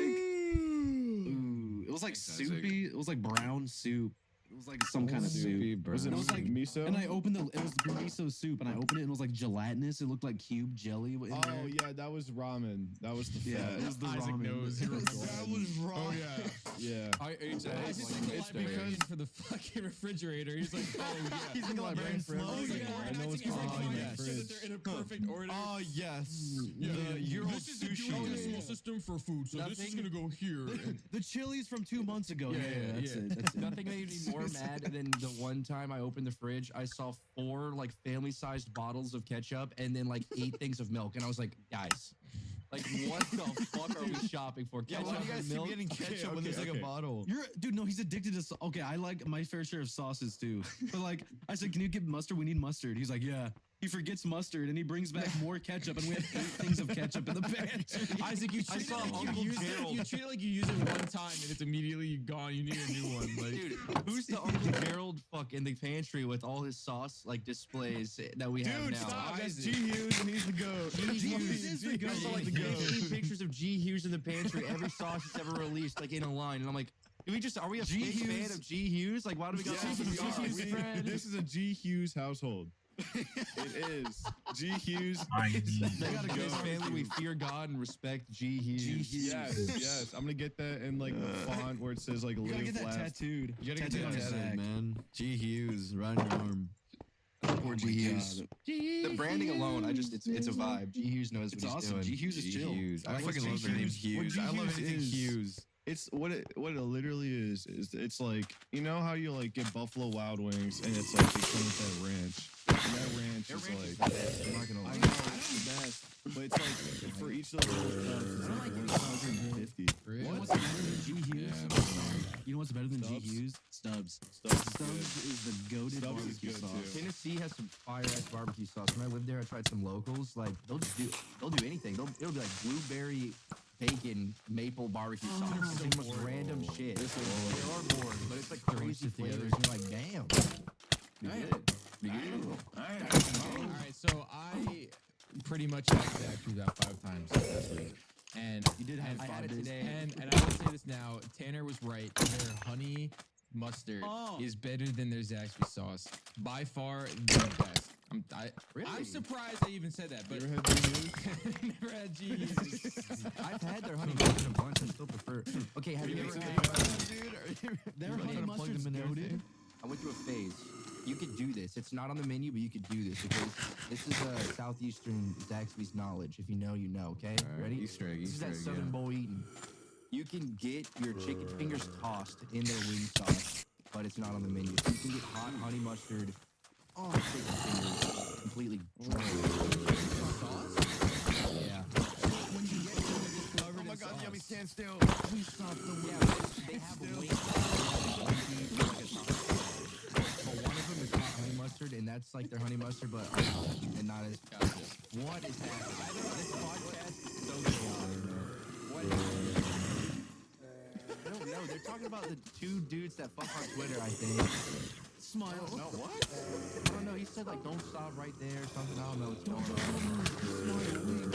it It was like Thanks, Isaac. soupy. It was like brown soup. It was like some kind of soup. Was it It was like miso? And I opened it was miso soup, and I opened it and it was like gelatinous. It looked like cube jelly. In Oh there. yeah, that was ramen. That was the Yeah, fat. it was the Isaac ramen. knows. That was wrong. Oh yeah. Yeah. I ate that. I just like like yesterday. because for the fucking refrigerator. He's like, oh yeah. He's in the librarian forever. Oh, yeah. I know what's He's like, going on oh, in yeah. that So that fridge. they're in a perfect order. Oh yes. Yeah. The Euro This is the sushi. dual decimal system for food, so this is Nothing- gonna go here. The chilies from 2 months ago. Yeah, That's yeah. it. That's it. Nothing made me more mad than the one time I opened the fridge. I saw 4 like family-sized bottles of ketchup and then like 8 things of milk, and I was like, guys, like what the fuck are we shopping for? Yeah, Ketchup why do you guys and keep milk? getting ketchup when there's like okay. a bottle? Dude, no, he's addicted to. Okay, I like my fair share of sauces too. But like, I said, can you get mustard? We need mustard. He's like, yeah. He forgets mustard and he brings back more ketchup, and we have 8 things of ketchup in the pantry. Isaac, you I treat it saw like Uncle you use it. Gerald. You treat it like you use it one time and it's immediately gone. You need a new one. Like, Dude, who's the Uncle Gerald fuck in the pantry with all his sauce like displays that we have Dude, now? stop. That's Isaac. G Hughes and he's the goat. G Hughes is the I goat. saw like He's the goat. 15 pictures of G Hughes in the pantry. Every sauce he's ever released, like in a line, and I'm like, are we a G. big fan Hughes- of G Hughes? Like, why do we got Yes, sauce we G are. Hughes bread? This is a G Hughes household. It is. G Hughes. They gotta go. get his family. We fear God and respect G Hughes. Yes, yes. I'm gonna get that in like the font where it says like You gotta live get that last. tattooed. You gotta get Tattooed on that his tatted, sack. man. G Hughes, right on your arm. Poor G Hughes. The branding alone, it's a vibe. G Hughes knows It's what he's awesome. doing. G Hughes is chill. Hughes. I Like fucking G. love the name Hughes. What Hughes. G. I love Hughes anything is- Hughes. It's what it literally is it's like, you know how you like get Buffalo Wild Wings and it's like they come with that ranch. And that ranch Their is ranch is like the best, I'm not gonna I lie. know it's the best, but it's like for each of those cups, it's like 150. You know what's better than G Hughes? You know what's better than G Stubbs? Hughes? Stubbs. Stubbs Stubbs is the goated Stubbs is barbecue good, sauce. too. Tennessee has some fire ass barbecue sauce. When I lived there, I tried some locals. Like they'll do anything. It'll be like blueberry, bacon, maple barbecue sauce. It's the most random shit. They are boring, but it's like crazy flavors. And you're like, damn. Be good. Be good. all right, so I pretty much had sex with that 5 times last week. And You did have I had 5 it days. today. and I will say this now, Tanner was right. Their honey mustard Oh. is better than their Zaxby sauce. By far the best. Really? I'm surprised I even said that, but You ever had G Hughes? never had G Hughes. I've had their honey mustard a bunch. I still prefer. Okay, have you ever had? Their You honey gotta plug mustard's them in there, goated. I went through a phase. You could do this. It's not on the menu, but you could do this because this is a southeastern Zaxby's knowledge. If you know, you know. Okay, ready? Easter egg, This is Easter that egg, Southern yeah. boy eating. You can get your chicken fingers tossed in their wing sauce, but it's not on the menu. So you can get hot honey mustard on chicken fingers, completely drenched. Yeah. Oh my god, Yummy, stand still. Yeah, they have a wing. But one of them is not honey mustard, and that's like their honey mustard, but and not as. What is happening? This podcast is so chaotic, man. What is I don't know. They're talking about the 2 dudes that fuck on Twitter, I think. Smile. No, what? I don't know. He said like, "Don't stop right there" or something. I don't know what's going on.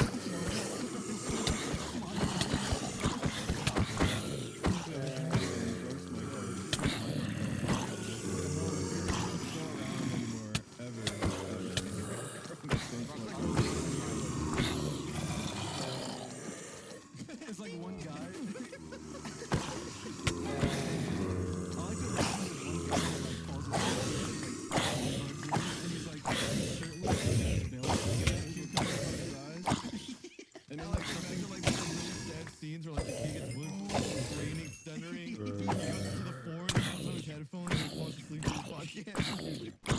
It's like one guy. I like it when one guy like calls his and he's like shirtless and built. And then like imagine like some really sad scenes where like the kid gets wood, raining, thundering. He goes to the floor and puts on his headphones and falls asleep to the podcast.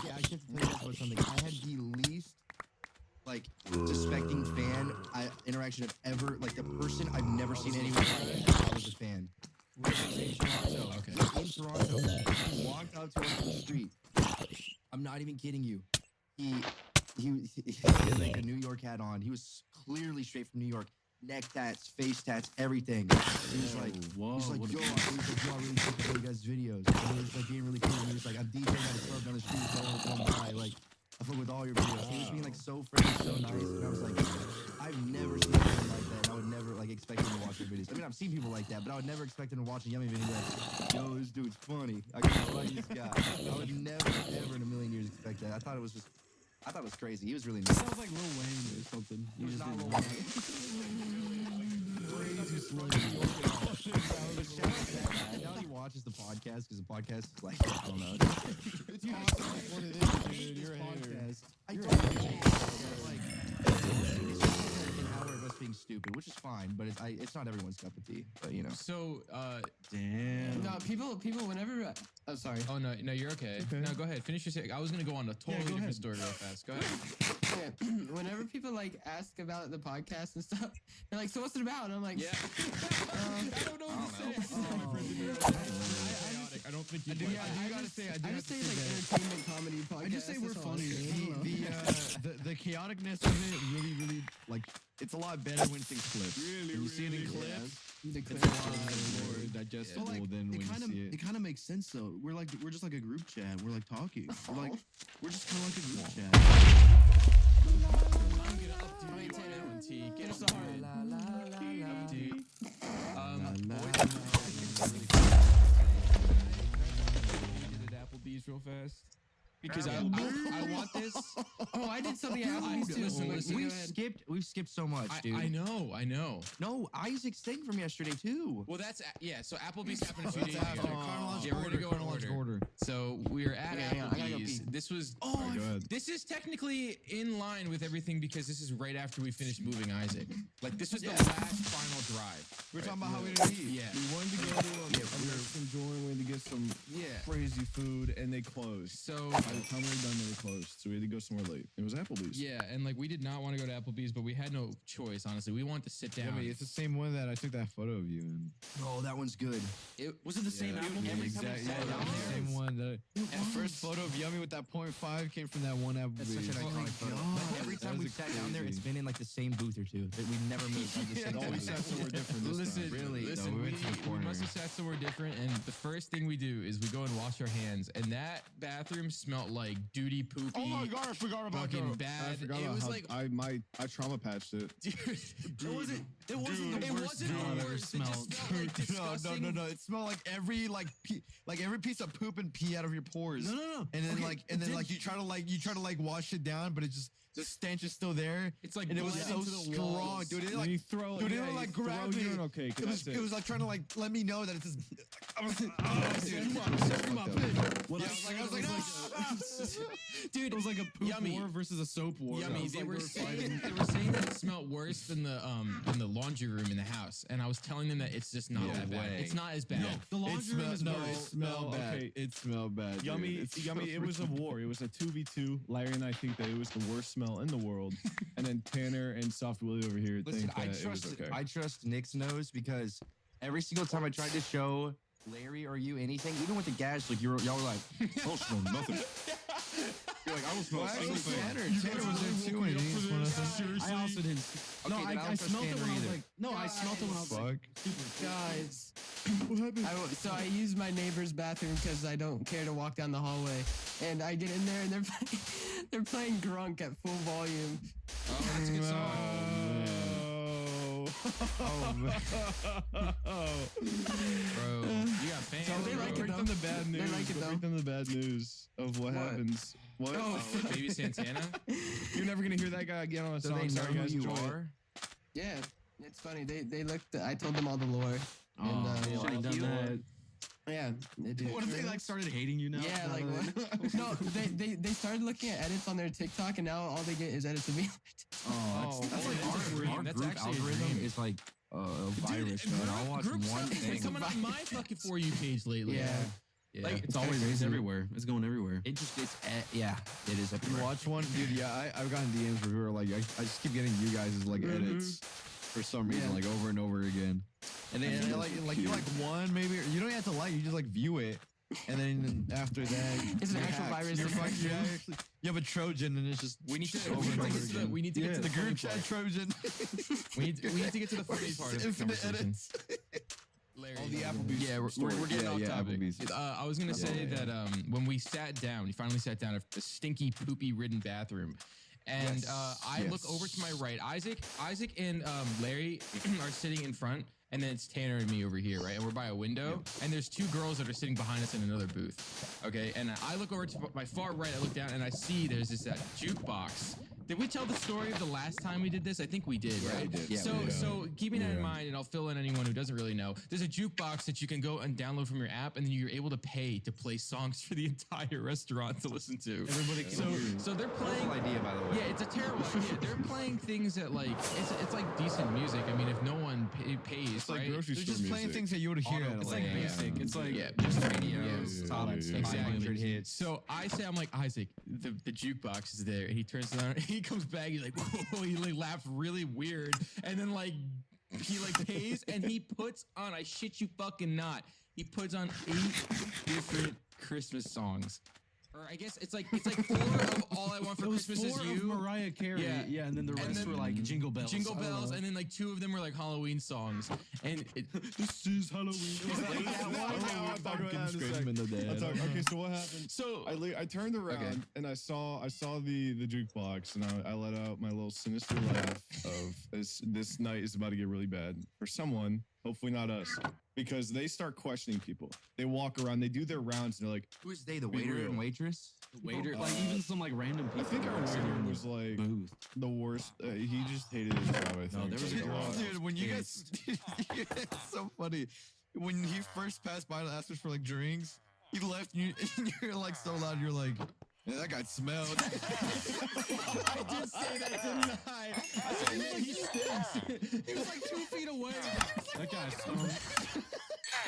Yeah, I have to tell you guys about something. I had the least like suspecting fan interaction I've ever like the person I've never seen anyone like that. I was a fan. In Toronto. Okay. In Toronto. He walked out to us on the street. I'm not even kidding you. He had like a New York hat on. He was clearly straight from New York. Neck tats, face tats, everything. He was like, Whoa. he's like, what yo, a- I really appreciate you guys' videos. And he was like being really cool. And he was like, I'm DJing at a club down the street, so I want to come by. Like, I fuck with all your videos. He was being like so friendly, so nice. And I was like, I've never seen anything like that. And I would never like expect him to watch your videos. I mean, I've seen people like that, but I would never expect them to watch a Yummy video and be like, yo, this dude's funny. I can't like this guy. I would never, ever in a million years expect that. I thought it was crazy. He was really nice. Sounds like Lil Wayne or something. He was not Lil Crazy slutty. But shout out to that guy. Now he watches the podcast because the podcast is like, I don't know. It's awesome. That's what it is, dude. You're a hater. Podcast. I don't like an hour of us being stupid, which is fine, but it's not everyone's cup of tea. But you know. So, Damn. No, people. Whenever. Oh, sorry. oh no, you're okay. No, go ahead. Finish your. I was gonna go on a totally different story real fast. Go ahead. Yeah, whenever people like ask about the podcast and stuff, they're like, "So what's it about?" And I'm like, Yeah. I don't know what to say. I don't think you. I gotta say, I just say like entertainment comedy podcast. I just say we're that's all. funny. The chaoticness of it really like it's a lot better when things clip. When you see it in clips, The it's clip. a lot more digestible But like, than when you see it. it kind of makes sense though. We're just like a group chat. We're like talking. We're just kind of like a group chat. Wait, Tanner, T. get us a heart. Applebee's real fast because I want this. Oh, I did something at Applebee's too. listen, so listen, go We've ahead. skipped so much, dude. I know. No, Isaac's thing from yesterday too. Well, that's yeah. So Applebee's happened a few days After ago. chronological Yeah, we're gonna go in chronological order. So we're at Okay, hang on, I gotta go Applebee's. pee. This was Go ahead. this is technically in line with everything because this is right after we finished moving Isaac. Like this was the last final drive. We're talking about how we didn't eat. Yeah. We wanted to go to a Mexican joint. We wanted to get some crazy food, and they closed. So By the time we were done, they were closed. So we had to go somewhere late. It was Applebee's. yeah, and like we did not want to go to Applebee's, but we had no choice. Honestly, we wanted to sit down. Yeah, it's the same one that I took that photo of you in. Oh, that one's good. Was it the same Yeah. Applebee's? Every time we Exactly. sat Yeah, down that was the there, same one. That first photo of Yummy with that 0.5 came from that one That's such Applebee's. an iconic photo. But every That time was we've sat down there, crazy. it's been in like the same booth or two. That we never moved like the same It always booth. sat somewhere different this Listen, time. Really? listen, we we, went to the we corner. must have sat somewhere different, and the first thing we do is we go and wash our hands, and that bathroom smelt like duty poopy. Oh my god, I forgot about Fucking that. bad. I forgot It about was how like- I trauma patched it. Dude, It wasn't the it worst wasn't dude the I've ever worst. It just felt like disgusting. No. It smelled like every every piece of poop and pee out of your pores. No. And then Okay, you try to wash it down, but it just the stench is still there. It's like And it was bled so into the strong, walls. dude. It When like you throw, dude, it yeah, would you like throw grab me. urinal cake. It was like trying to like let me know that it's just. I was like, I was like, Dude, It was like a poop Yummy. war versus a soap war. Yummy. It was They like were we saying fighting. that it smelled worse than the laundry room in the house, and I was telling them that it's just not No that bad. way. It's not as bad. The laundry room is no, worse. it smelled bad. okay. It smelled bad. Yummy, dude. It's yummy. so It was a war. It was a 2v2. Larry and I think that it was the worst smell in the world, and then Tanner and Soft Willie over here Listen, think that I it was trust okay. I trust Nick's nose because every single time I tried to show Larry or you anything, even with the gas, like y'all were like, "Oh, smell nothing." You're like, "I don't smell something." Tanner was there too, and he didn't smell nothing. I also didn't. Okay, No, then I don't trust smelled it Tanner when I was either. like. No, I smelled it when I was like. Fuck. Guys, What happened? so I use my neighbor's bathroom because I don't care to walk down the hallway, and I get in there and they're playing Grunk at full volume. Oh, that's a good song. Oh, man. Bro, you got fans. So they bro. like it Break though. them the bad They news. like it Break them the bad news of what happens. What? Oh, Baby Santana. You're never gonna hear that guy again on a So song. they know Sorry, who guys. you Enjoy it. are. Yeah, it's funny. They looked. I told them all the lore. Oh, And, they like like you. that. Yeah, they do. What if they like started hating you now? Yeah, like what? No, they started looking at edits on their TikTok, and now all they get is edits of me. Oh, That's Oh, like that's a dream. our That's group actually a algorithm dream. is like a virus, Dude, man. I'll watch group one stuff has been thing. coming up on my fucking For You page lately. Yeah. Yeah. Like, it's always it's everywhere. It's going everywhere. It just yeah, it is You everywhere. watch one, dude. Yeah, I've gotten DMs where people are like, I just keep getting you guys' like edits for some reason, Yeah. like over and over again. And then you like one maybe, or you don't even have to like, you just like view it, and then after that, It's an you're actual hacked. virus You're that fucking, hacks yeah, you. actually, you have a Trojan, and it's just We need to over and over get to the, again. we need to get to the the group funny chat part. Trojan. We need to get to the funny part of the Infinite conversation. edits. Larry. All the Applebee's. Yeah, we're stories. getting Yeah, off yeah, topic. Applebee's. I was gonna say Yeah. that when we sat down, we finally sat down, a stinky, poopy ridden bathroom. And I look over to my right. Isaac and Larry are sitting in front, and then it's Tanner and me over here, right? And we're by a window, and there's two girls that are sitting behind us in another booth. Okay, and I look over to my far right. I look down and I see there's this jukebox. Did we tell the story of the last time we did this? I think we did, right? we did. Yeah, So keeping that in mind, and I'll fill in anyone who doesn't really know. There's a jukebox that you can go and download from your app, and then you're able to pay to play songs for the entire restaurant to listen to. Everybody can So they're playing. Terrible idea, by the way. Yeah, it's a terrible idea. They're playing things that like it's like decent music. I mean, if no one pays, It's like right? grocery They're store just playing music. things that you would hear at It's like like basic. It's like Yeah. Just radio, Yeah. top Yeah. 500 hits. So I say, I'm like, Isaac, the jukebox is there. And he turns around, and he comes back, he's like, whoa, he like laughs really weird. And then like, he like pays and he puts on, I shit you fucking not, he puts on 8 different Christmas songs. Or I guess it's like 4 of All I Want for it was Christmas 4 Is of You. Mariah Carey. Yeah. Yeah, and then the And rest then were like Jingle Bells. Jingle I don't Bells, know. and then like 2 of them were like Halloween songs. And This is Halloween. I'll talk about that in a sec. I'll talk- Okay, so what happened? so I turned around and I saw the jukebox, and I let out my little sinister laugh of this night is about to get really bad for someone, hopefully not us, because they start questioning people. They walk around, they do their rounds, and they're like, Who is they? The Be waiter real. and waitress? Waiter, like even some like random I people. think our sitting waiter in the was like booth. the worst. He just hated his job. I think. there was a girl. Dude, when you guys, it's so funny. When he first passed by to ask us for like drinks, he left and you're like so loud. You're like, yeah, that guy smelled. I did say that, didn't I? I said, man, he stinks. He was like 2 feet away. That guy smelled.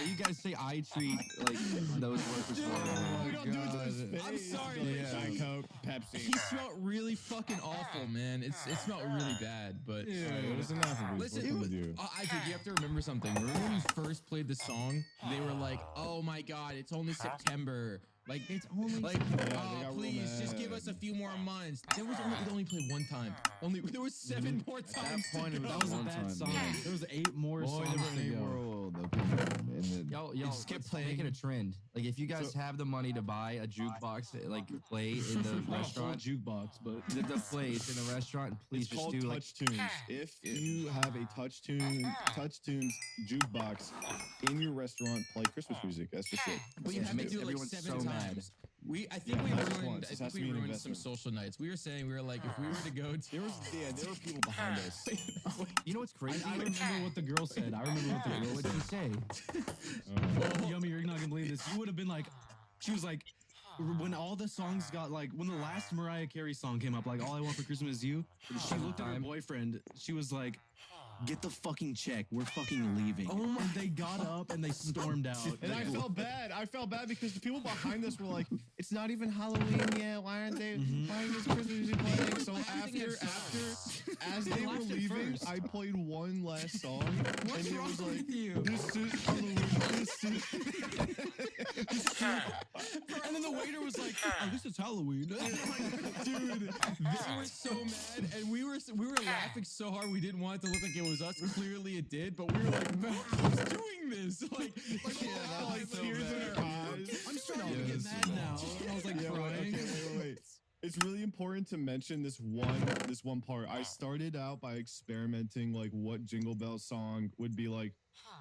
You guys say I treat like those workers horrible. We don't do it to his face. I'm sorry. Yeah. Diet Coke, Pepsi. He smelled really fucking awful, man. It smelled really bad, but It was an Applebee's. listen, What can we do? Isaac, you have to remember something. Remember when you first played the song? They were like, "Oh my God, it's only September." Like it's only like, they got real please just give mad. us a few more months. It only played one time. There was 7 more times. point, to it was go. That was a One bad time, song. yeah. There was 8 more songs to go. Y'all just kept let's make it a trend. Like if you guys have the money to buy a jukebox, like play in the Not a full restaurant, jukebox, but the place in the restaurant, please It's just called do like Touch Tunes. If you have a Touch Tunes jukebox in your restaurant, play Christmas music. That's just it. But you Yeah, have to makes do it like everyone 7 so mad. times. I think we not just ruined. once. I This think has to we be an ruined some investment. social nights. We were saying we were like, if we were to go to, There were people behind us. you know what's crazy? I remember what the girl said. I remember what the girl What did said. she say? Yummy, you're not gonna believe this. You would have been like, she was like, when all the songs got like, when the last Mariah Carey song came up, like All I Want for Christmas Is You, she looked at her boyfriend. She was like, get the fucking check. We're fucking leaving. Oh my. And they got up and they stormed out. And I felt bad. I felt bad because the people behind us were like, "It's not even Halloween yet. Why aren't they? Why isn't this Christmas music playing?" So as they were laughed at leaving, first. I played one last song, What's and it wrong was like, with you? "This is Halloween. This is." And then the waiter was like, oh, this is Halloween. Dude, they were so mad, and we were laughing so hard we didn't want it to look like it was us. Clearly, it did, but we were like, "Man, who's doing this?" Like Tears in our eyes. I'm starting to get mad now. And I was like Yeah, crying. wait. It's really important to mention this one part. I started out by experimenting like what Jingle Bells song would be like.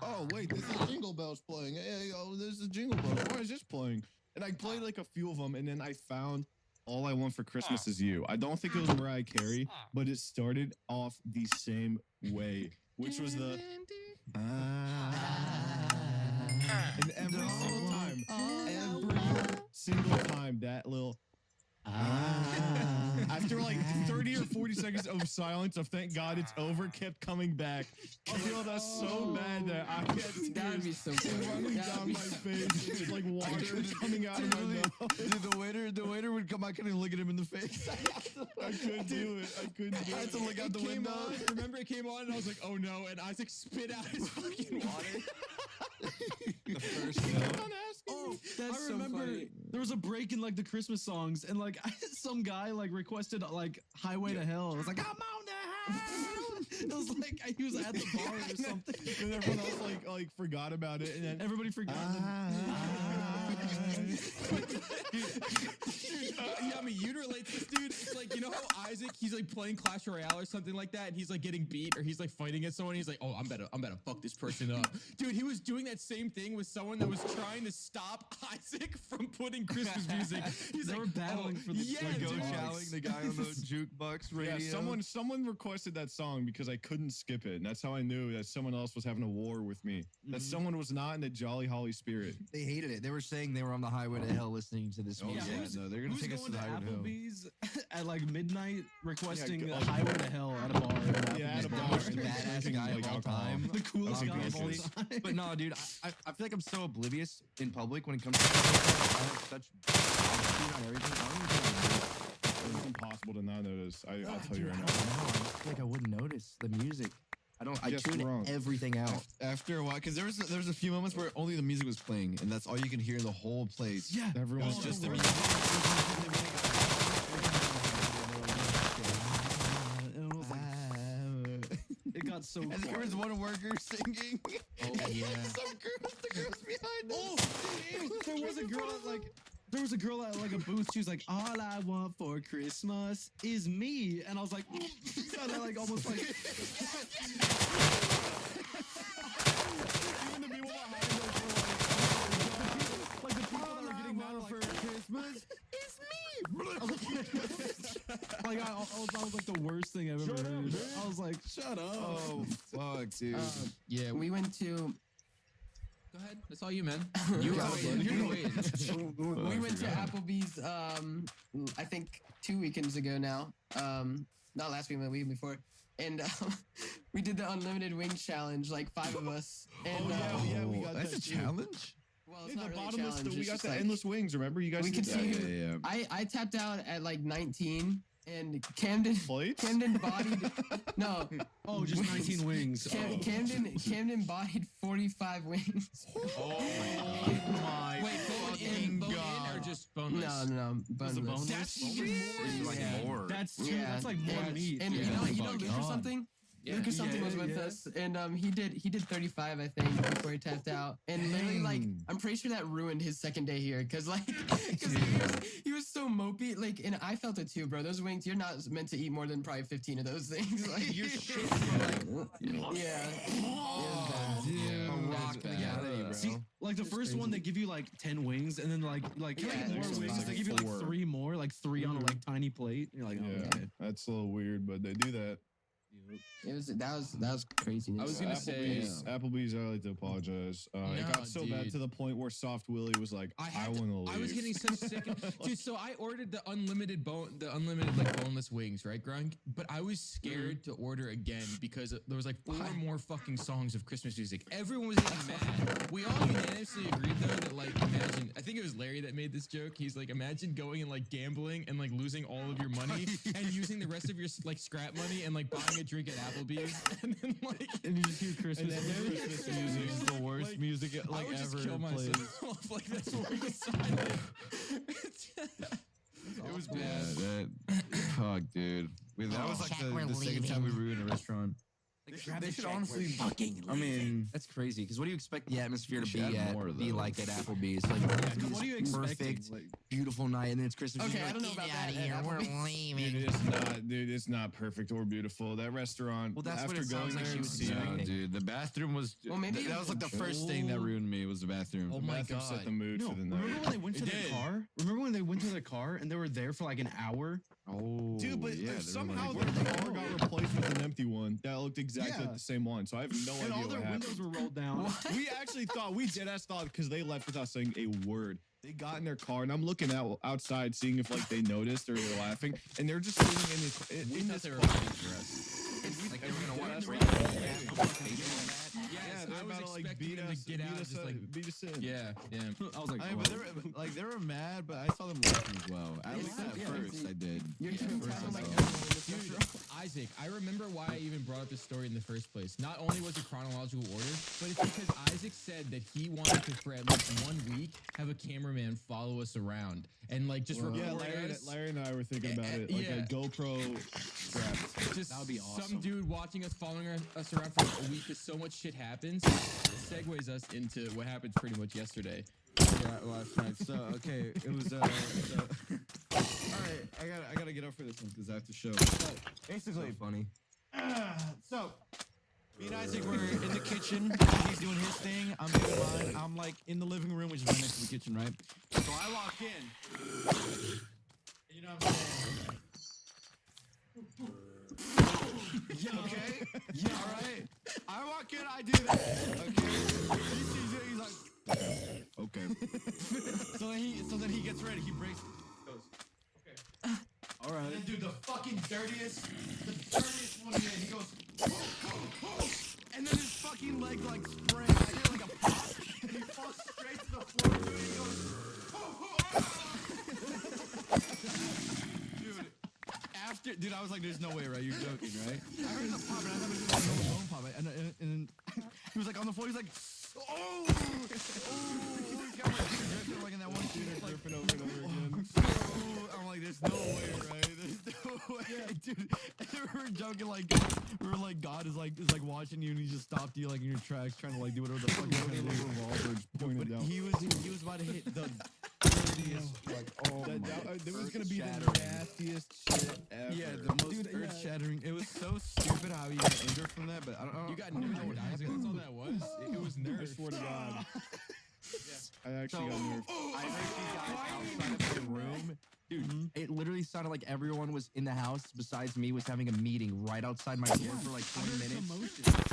Oh wait, this is Jingle Bells playing. Hey, oh, this is Jingle Bells. Why is this playing? And I played like a few of them, and then I found All I Want for Christmas Is You. I don't think it was Mariah Carey, but it started off the same way, which was the and every single time that little after like 30 or 40 seconds of silence of thank God it's over kept coming back. I feel that so bad that I get That'd be tears so funny. running down my face. It's like water coming out of my nose. Dude, the waiter would come. I couldn't even look at him in the face. I couldn't do it. I couldn't do I had it. to look out the It came window. on. Remember, it came on, and I was like, "Oh no!" And Isaac spit out his fucking water. The first note. Oh, That's I so remember funny. there was a break in like the Christmas songs, and like some guy like requested like Highway to Hell. It was like I'm on the hell. It was like he was at the bar or something. And everyone else like forgot about it, and then Everybody forgot. Dude, Yummy, you'd relate to this dude. It's like, you know how Isaac, he's like playing Clash Royale or something like that, and he's like getting beat or he's like fighting at someone. He's like, oh, I'm better fuck this person up, dude. He was doing that same thing with someone that was trying to stop Isaac from putting Christmas music. They were battling for the Go chowing the guy on the jukebox radio. Yeah, someone requested that song because I couldn't skip it, and that's how I knew that someone else was having a war with me. That someone was not in the jolly holly spirit. They hated it. They were saying they were on the highway to hell listening to this music. No, they're gonna Who's take us going to the highway to hell. Applebee's at like midnight requesting Yeah, a highway to hell at a bar? Yeah, at a The bar. most and badass drinking, guy like, of all alcohol. time. The coolest guy of all Obviously. time. But no, dude, I feel like I'm so oblivious in public when it comes to I have such attitude on everything. I don't even think It's impossible to not notice. I'll I tell you right I now. don't know. I just feel like I wouldn't notice the music. I Guess tune wrong. everything out. After a while, because there was a few moments where only the music was playing, and that's all you can hear in the whole place. Yeah. Everyone It's just the worst. music. And it was like, it got so And there was one worker singing. Oh yeah. The girls behind us. Oh, there was a girl at like. There was a girl at like a booth. She was like, "All I want for Christmas is me," and I was like, and I like almost like. Even the people behind us Like the people that were getting mad for Christmas. Like I was like the worst thing I've ever heard. I was like, shut up. Oh fuck, dude. Yeah. We went to Go ahead. That's all you, man. You You're go, waiting. buddy. You're waiting. we went to Applebee's I think 2 weekends ago now. Not last week, but the week before. And we did the unlimited wings challenge, like 5 of us. And yeah, we got That's that a too. challenge. well, it's In not the really a bottomless, challenge. we It's got just the like, endless wings. Remember, you guys we did could that? see Yeah. I tapped out at like 19, and Camden Plates? bodied no. Oh, just 19 wings. Camden bodied 45 wings. Oh my Wait, bone in or just boneless? No, Was it boneless. boneless? It's like Yeah. more. That's too. That's like more yeah. meat. And Yeah. you know Oh my Luke or God. something? Yeah. Luke or something Yeah, was with yeah. us, and he did 35, I think, before he tapped out. And literally, like, I'm pretty sure that ruined his second day here, cause he was so mopey, like, and I felt it too, bro. Those wings, you're not meant to eat more than probably 15 of those things. Like, You're shit for like yeah. a rock That's mentality, bro. See, like the first one, they give you like 10 wings, and then like Yeah, more there's wings. like They give you like 4. 3 more, like 3 on a like tiny plate. You're like, oh, Yeah, okay. that's a little weird, but they do that. That was craziness. I was gonna say, Applebee's. I like to apologize. It No, got so bad dude. to the point where Soft Willie was like, "I want to leave." I was getting so sick, dude. So I ordered the unlimited like boneless wings, right, Grunk? But I was scared to order again because there was like 4 more fucking songs of Christmas music. Everyone was getting mad. We all unanimously agreed though that like imagine. I think it was Larry that made this joke. He's like, imagine going and like gambling and like losing all of your money and using the rest of your like scrap money and like buying a drink at Applebee's and then like. And you just hear Christmas. Christmas music is the worst Like, music I like would just ever kill played. myself. Like that's what we decided. It was bad. Fuck, dude. That was like the second time we ruined a restaurant. They should honestly fucking. I mean, That's crazy. Because what do you expect the atmosphere to should add more, be though. like at Applebee's? Like, what are you expecting? perfect, beautiful night, and then it's Christmas. Okay, You're I don't know like, about "Get that. outta here. at We're Applebee's." leaving." Dude, it's not perfect or beautiful. That restaurant. Well, that's what after it sounds going like there she and was seeing expecting. no, dude. The bathroom was. Well, maybe that was like the first thing that ruined me was the bathroom. Oh the my bathroom set God. the mood No, for the night. remember when they went to It their did. car? Remember when they went to their car and they were there for like an hour? Oh, Dude, but yeah, somehow they were their like, car got replaced with an empty one that looked exactly Yeah. like the same one. So I have no And idea all what their happened. windows were rolled down. We actually thought, we deadass thought, because they left without saying a word. They got in their car, and I'm looking out outside, seeing if like they noticed or they're laughing, and they're just sitting in this car. Like they were gonna Deadass watch thought- Yes, they're I was about to, like, expecting them to get out, just like beat us in. yeah. I was like, I mean, but they were like they were mad, but I saw them laughing as well. At least at first, I did. You're Yeah, too at first proud I of saw. my Isaac, I remember why I even brought up this story in the first place. Not only was it chronological order, but it's because Isaac said that he wanted to, for at least 1 week, have a cameraman follow us around and like just record Yeah, us. Larry and I were thinking about it, like Yeah. a GoPro strap. Just That would be some awesome. dude watching us, following us around for a week because so much shit happens. Segues us into what happened pretty much yesterday. Yeah, last night. So okay, it was. right, I gotta get up for this one because I have to show. Basically, So funny. so me and Isaac were in the kitchen. He's doing his thing. I'm doing mine. I'm like in the living room, which is right next to the kitchen, right? So I walk in. You know what I'm saying? Yeah, okay. Yeah, all right. I walk in, I do that. Okay. He sees it, he's like, okay. So then he gets ready. He breaks. Goes. Okay. All right. And then, dude, the dirtiest one he did. He goes, and then his fucking leg like sprang. I hear like a pop, and he falls straight to the floor. Dude, he goes, dude, I was like, there's no way, right? You're joking, right? I heard the pop, and I thought it was like a bone pop, and he was like on the floor. He's like, oh, he's got like in that one scene, like, over and over again. I'm like, there's no way, right? There's no way, dude. And we were joking like, God is like watching you, and he just stopped you like in your tracks, trying to like do whatever the fuck you're trying to do. Revolver pointed down. He was about to hit the dirtiest, like, oh my. That was gonna be the nastiest shit ever. Yeah, the most earth-shattering. It was so stupid how you got injured from that, but I don't know. You got nerfed. That's all that was. It was nerfed. I swear to God. I actually got nerfed. I heard you guys outside of the room. Dude, it literally sounded like everyone was in the house besides me was having a meeting right outside my door for like 20 minutes.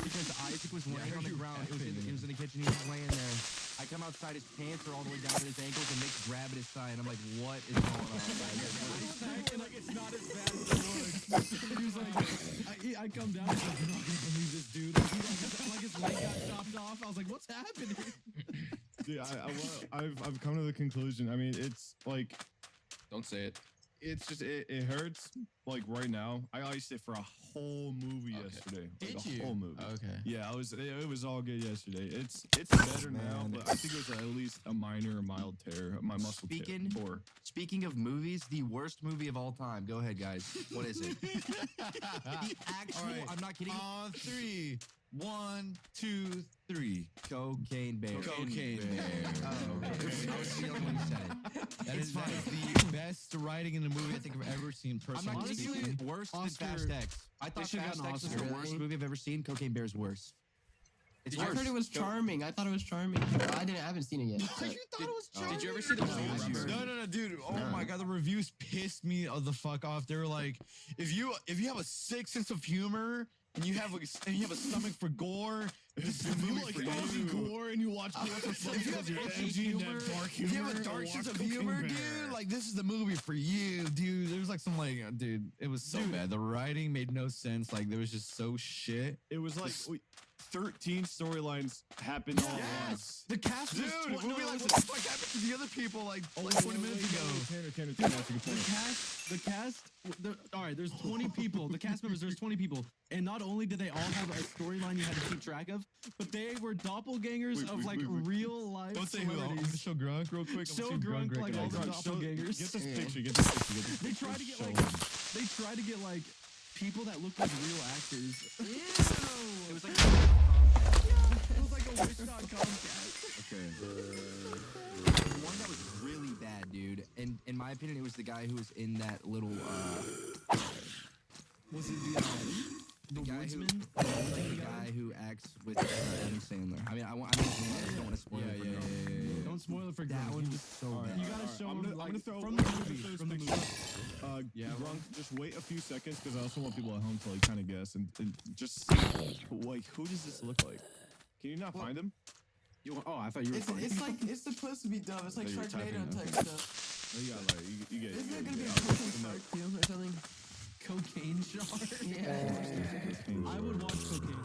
Because Isaac was laying on the ground. It was in the kitchen. He was laying there. I come outside, his pants are all the way down to his ankles, and Nick's grabbing his side. I'm like, what is going on? Like it's not as bad as it looks. He was like, I come down, he's like, you're not gonna believe this dude. Like his leg got chopped off. I was like, what's happening? Dude, I've come to the conclusion. I mean, it's like, Don't say it. it's just it hurts like right now. I iced it for a whole movie yesterday. Like Did a you? whole movie. Okay. Yeah, it was all good yesterday. It's better now, but I think it was at least a minor or mild tear. My muscle tore. Speaking of movies, the worst movie of all time. Go ahead, guys. What is it? The actual, All right. I'm not kidding. On 3, 1, 2, 3. Cocaine Bear. Cocaine Bear. Oh, I was the only one who said it. That is the best writing in a movie I think I've ever seen. I'm Personally, not kidding. speaking. Worse than Oscar- Fast X. I thought should've Fast gotten X was Oscar. the worst movie I've ever seen. Cocaine Bear's worse. It's I worse. heard it was charming. I thought it was charming. I haven't seen it yet. You thought it was charming? Did you ever see the reviews? No, dude. Oh my god, the reviews pissed me the fuck off. They were like, if you have a sick sense of humor and you have a stomach for gore, this is a movie for you. Gore and you watch If you have if you have a dark sense of humor, dude, like this is the movie for you, dude. There was like some like, dude, it was so bad. The writing made no sense. Like there was just so shit. It was like 13 storylines happened all at once. The cast was Dude, we'll be like, what the fuck happened to the other people like 20 minutes ago? Tanner, All right, there's 20 people. The cast members, there's 20 people. And not only did they all have a storyline you had to keep track of, but they were doppelgangers of like real life Don't say who. I'm gonna celebrities. show Grunk real quick. Show Grunk like all the doppelgangers. Get this picture. Get this picture. They tried to get like people that look like real actors. It was like It was like a Wish.com cast. Okay. the one that was really bad, dude. And in my opinion, it was the guy who was in that little Was it the guy woodsman? the guy who acts with Adam Sandler. I mean, I don't want to spoil it for you. Don't spoil it for That Grunk. one You was just- so bad. You gotta show I'm him gonna like, throw from the movie. From the movie. Grunk, just wait a few seconds because I also want people at home to like kind of guess and just like who does this look like? Can you not find him? I thought you were. It's like it's supposed to be dumb. It's like So you're Sharknado typing, type stuff. Oh, you got like you get. Isn't you it gonna be a get- cocaine shark too or something? Cocaine shark. Yeah. I would watch cocaine.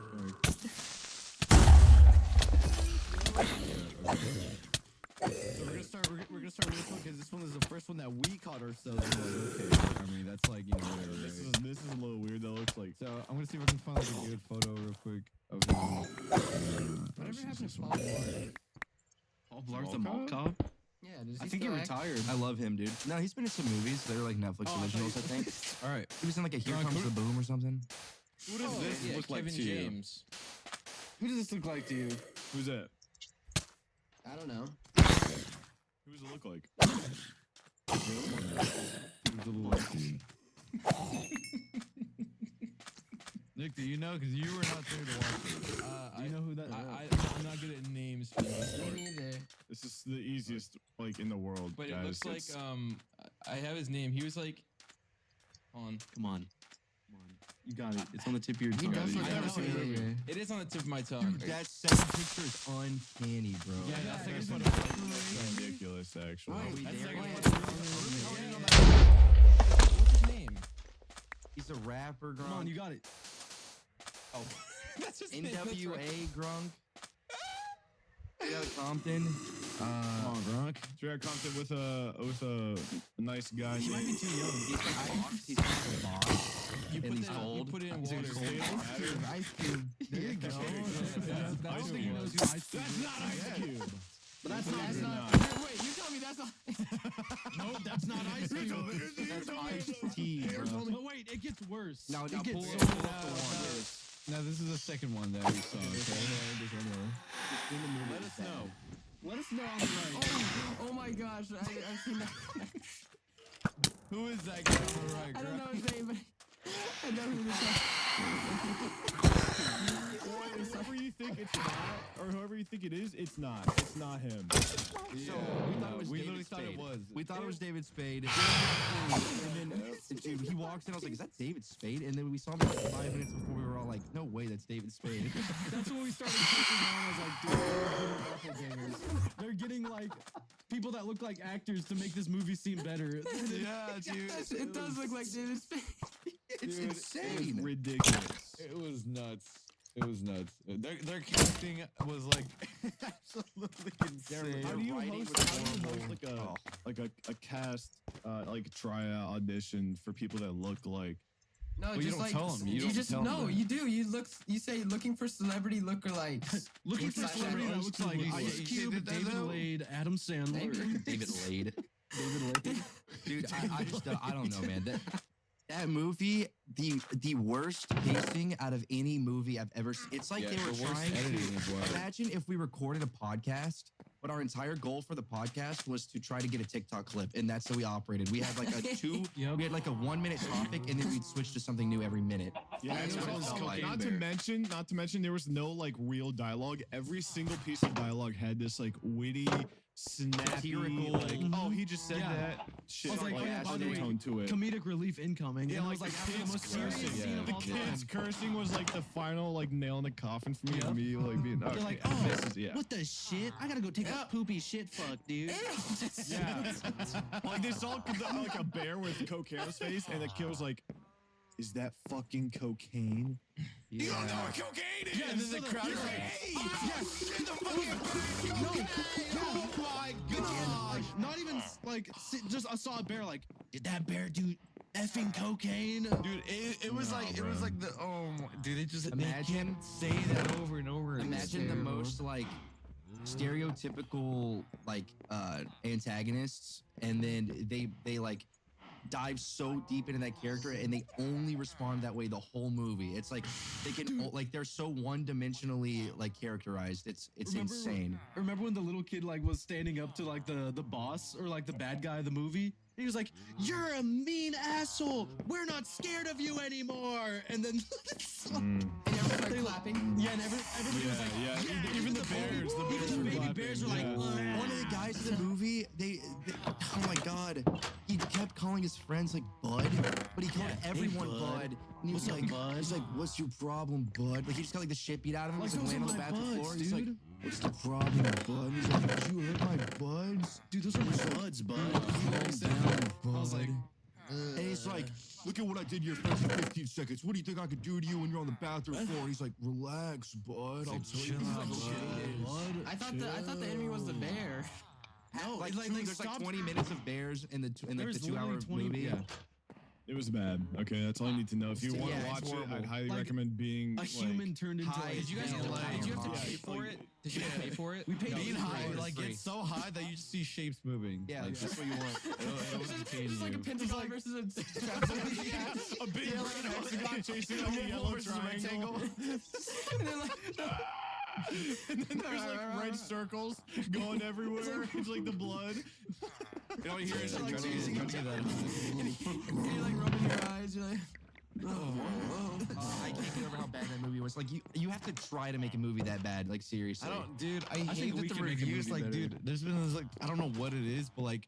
So we're gonna start with this one because this one is the first one that we caught ourselves. Okay, I mean that's like whatever. This Right? is a little weird. That looks like. So I'm gonna see if I can find like a good photo real quick of him. Whatever happened to Paul Blart? Paul Blart's a mall cop. Yeah, does I think he still act? retired. I love him, dude. No, he's been in some movies. They're like Netflix originals, I think. All right, He was in like a Here Grunk, Comes who- the Boom or something. Who does this Yeah, look like Kevin to you? James. Who does this look like to you? Who's that? I don't know. Who does it look like? Who does it Nick, do you know? Because you were not there to watch it. Do you know who that is? I'm not good at names for the most part. Me neither. This is the easiest like in the world, But it guys. looks like It's- I have his name. He was like, hold on. Come on. You got it. It's on the tip of your He tongue. does look I like know a movie. It is on the tip of my tongue. Dude, that second picture is uncanny, bro. Yeah, that's Yeah, like it's a It's ridiculous, actually. Wait, That's there like it a- is. What's his name? He's a rapper, Come on, Grunk. you got it. Oh, that's his name. That's NWA right. Grunk. Yeah, Compton. Come on, Gronk. Jared Compton with a nice guy. He might be too young. He's like box. He's like a box. You And put he's it. You cold. put it in He's water. cold. Ice Cube. There you go. I don't think he knows who Ice Cube That's is. not Ice Cube. But that's That's not. not. Wait, you tell me that's not. No, that's not Ice Cube. That's Ice-T, bro. But wait, it gets worse. Now, it now gets pull so it up. worse. Now this is the second one that we saw. Okay. Let us know. Let us know on the right. Oh my gosh, I've seen that. Who is that guy on the right? I don't know Grunk? his name, but I know who this is. Whoever you think it's not, or whoever you think it is, it's not. It's not him. Yeah, we thought it was we David literally thought it Spade. was. We thought it was David Spade. And then dude, he walks in. I was like, "Is that David Spade?" And then we saw him like 5 minutes before. We were all like, "No way, that's David Spade." That's when we started catching on. I was like, dude, they're getting doppelgangers. They're getting like people that look like actors to make this movie seem better. Yeah, dude. It does look like David Spade. It's Dude, insane. Ridiculous. It was nuts. It was nuts. Their casting was like absolutely insane. How do you writing host, was how do you horrible. host like a cast like tryout audition for people that look like? No, you just don't like tell 'em. You don't just tell 'em no, that. you do. You say looking for celebrity lookalikes. Looking for Inside somebody that Ice looks like Cube. Ice You Cube, did that David though? Lade, Adam Sandler. David Lade. David Lade. Dude, I just I don't know, man. That movie, the worst pacing out of any movie I've ever seen. It's like Yeah, they were the worst trying editing to as well. imagine if we recorded a podcast, but our entire goal for the podcast was to try to get a TikTok clip, and that's how we operated. We had like we had like a 1 minute topic, and then we'd switch to something new every minute. Yeah, That's what it felt like. not to mention, there was no like real dialogue. Every single piece of dialogue had this like witty, snappy, Satirical. like, oh, he just said Yeah. that shit, I was like, like, oh, yeah, by the way, undertone to it. Comedic relief incoming. Yeah, and it like, was like the after the most kids serious cursing. scene of The all kids time. cursing was like the final like nail in the coffin for me. Yeah. For me, like being They're okay, like, oh, this is, yeah. what the shit? I gotta go take a poopy shit fuck, dude. Yeah. Like they saw like a bear with cocaine on his face, and the kid was like, "Is that fucking cocaine?" Yeah. You don't know what cocaine is. Yeah, and then so the the- crowd is yeah. like, "Hey, Oh my gosh! Not even like just I saw a bear. Like, did that bear do effing cocaine? Dude, it was like it was like the dude. They just Imagine- they can't say that over and over. again. Imagine the terrible. most like stereotypical like antagonists, and then they like dive so deep into that character, and they only respond that way the whole movie. It's like they can like they're so one-dimensionally like characterized. It's insane. Remember when the little kid like was standing up to like the boss or like the bad guy of the movie? He was like, "You're a mean asshole. We're not scared of you anymore." And then And everyone's like clapping. yeah, and everybody was like, yeah. Even the bears, even the baby clapping, bears were like, yeah. One of the guys in the movie, they oh my god, he kept calling his friends like Bud, but he called everyone Bud. Bud. And he was What's up, like, Bud? he's like, "What's your problem, Bud?" Like he just got like the shit beat out of him. Like, He's like those are laying on the my bathroom buds, floor. He's like, dude. "What's the problem, Bud?" He's like, "Did you hurt my buds?" "Dude, those are my buds, bud." Calm down, Bud. I was like, and he's like, "Look at what I did to your friends in 15 seconds. What do you think I could do to you when you're on the bathroom floor?" He's like, "Relax, Bud. I'll tell you how it is." I thought the enemy was the bear. No, Like, like, there's like stop. 20 minutes of bears in the in like There's the 2 hour literally 20 movie. yeah. It was bad. Okay, that's all you need to know. If you Yeah, want to it's watch it, horrible. I'd highly Like, recommend being A like, human turned into high. like Did you guys Yeah, did you have to yeah, pay for it? Did you pay for it? We paid being for high, it. like free. it's so high that you just see shapes moving. Yeah, like, that's what you want. it'll entertain It's like a you. pentagon versus a a big red hexagon chasing a yellow triangle. and then like And then there's like red circles going everywhere. It's like the blood. You know, hear it. like Try to chasing get that. you're like rubbing your eyes. You're like I can't get over how bad that movie was. Like you have to try to make a movie that bad. Like seriously. I don't, dude. I think hate we that the can make a reviews, movie like, better. dude. There's been this, like, I don't know what it is, but like,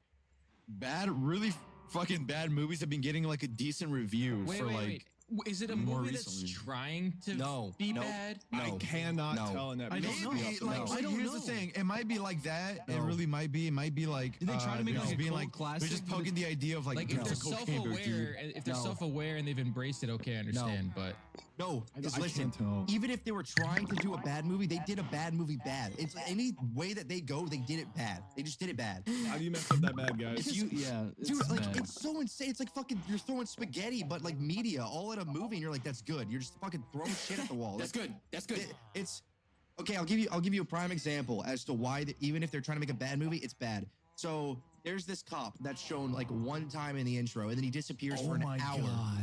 really fucking bad movies have been getting like a decent review for like. Is it a more movie that's recently. trying to No, be nope. bad? I No. cannot No. tell in that. I don't movie. know. Maybe, like, No. I don't here's the know. thing. It might be like that. It No. really might be. It might be like. Did they try to make it they're like a being cult like classic? They're just Did poking the idea of like, Like if it's they're a cocaine booth, dude. self-aware, if they're No. self-aware and they've embraced it, okay, I understand. But No, I just listen. can't tell. Even if they were trying to do a bad movie, they did a bad movie bad. It's any way that they go, they did it bad. They just did it bad. How do you mess up that bad, guys? If you, yeah, it's Dude, like bad. it's so insane. It's like fucking you're throwing spaghetti, but like media all at a movie, and you're like, that's good. You're just fucking throwing shit at the wall. That's Like, good. That's good. it's okay. I'll give you a prime example as to why even if they're trying to make a bad movie, it's bad. So there's this cop that's shown like one time in the intro, and then he disappears for an hour.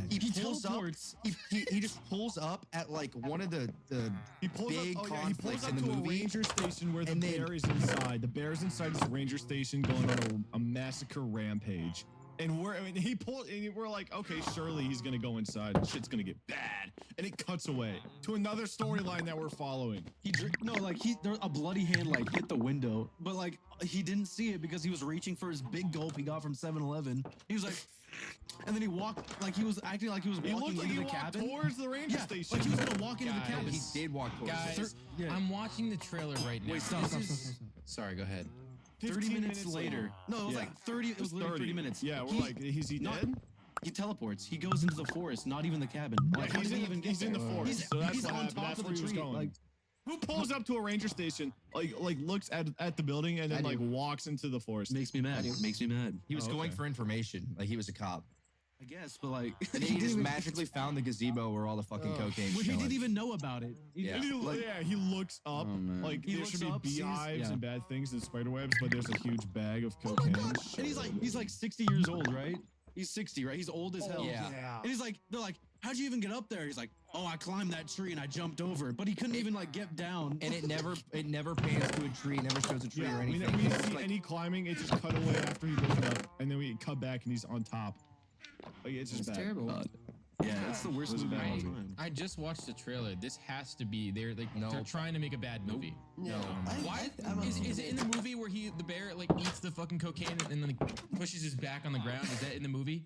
He pulls teleports. up. He just pulls up at like one of the He pulls big up, he pulls conflicts up in the to a movie. ranger station where the and then- bear is inside. The bear's inside this ranger station going on a massacre rampage. And we're like, okay, surely he's gonna go inside and shit's gonna get bad. And it cuts away to another storyline that we're following. There a bloody hand like hit the window, but like he didn't see it because he was reaching for his big gulp he got from 7-Eleven. He was like, and then he walked like he was acting like he was He walking looked like into he the walked cabin. towards the ranger Yeah, station. like he was gonna walk into the Guys. cabin. he did walk towards guys, it. Yeah. I'm watching the trailer right now. Wait, stop, This stop, is- stop, stop. Sorry, go ahead. 30 minutes later. No, it was Yeah. like 30. It was literally 30 minutes. Yeah, we're like, is he not- dead? He teleports. He goes into the forest, not even the cabin. Like, how he's did he in, even get he's in the there? forest, so that's he's what on happened. top That's of where the he was tree. going. Like, Who pulls up to a ranger station, like looks at the building and then like walks into the forest? makes me mad. Makes me mad. He was Oh, going okay. for information, like he was a cop, I guess, but like, and then he just magically found the gazebo where all the fucking cocaine. But was he showing. didn't even know about it. Yeah. And he looks up, Oh, man. like He there looks should be up, sees- beehives yeah. and bad things and spider webs, but there's a huge bag of Oh cocaine. my god! And he's like 60 years old, right? He's 60, right? He's old as hell. yeah. And he's like, they're like, how'd you even get up there? He's like, oh, I climbed that tree and I jumped over it, but he couldn't even like get down. And it never pans to a tree, it never shows a tree Yeah, or we anything. didn't It's just see like- any climbing. It just cut away after he looked up, and then we cut back and he's on top. Like, it's just It's bad. terrible. Yeah, that's the worst Was it movie of bad? all time. I just watched the trailer. This has to be they're Nope. trying to make a bad movie. No. Why is it in the movie where the bear like eats the fucking cocaine and then like, pushes his back on the ground? Is that in the movie?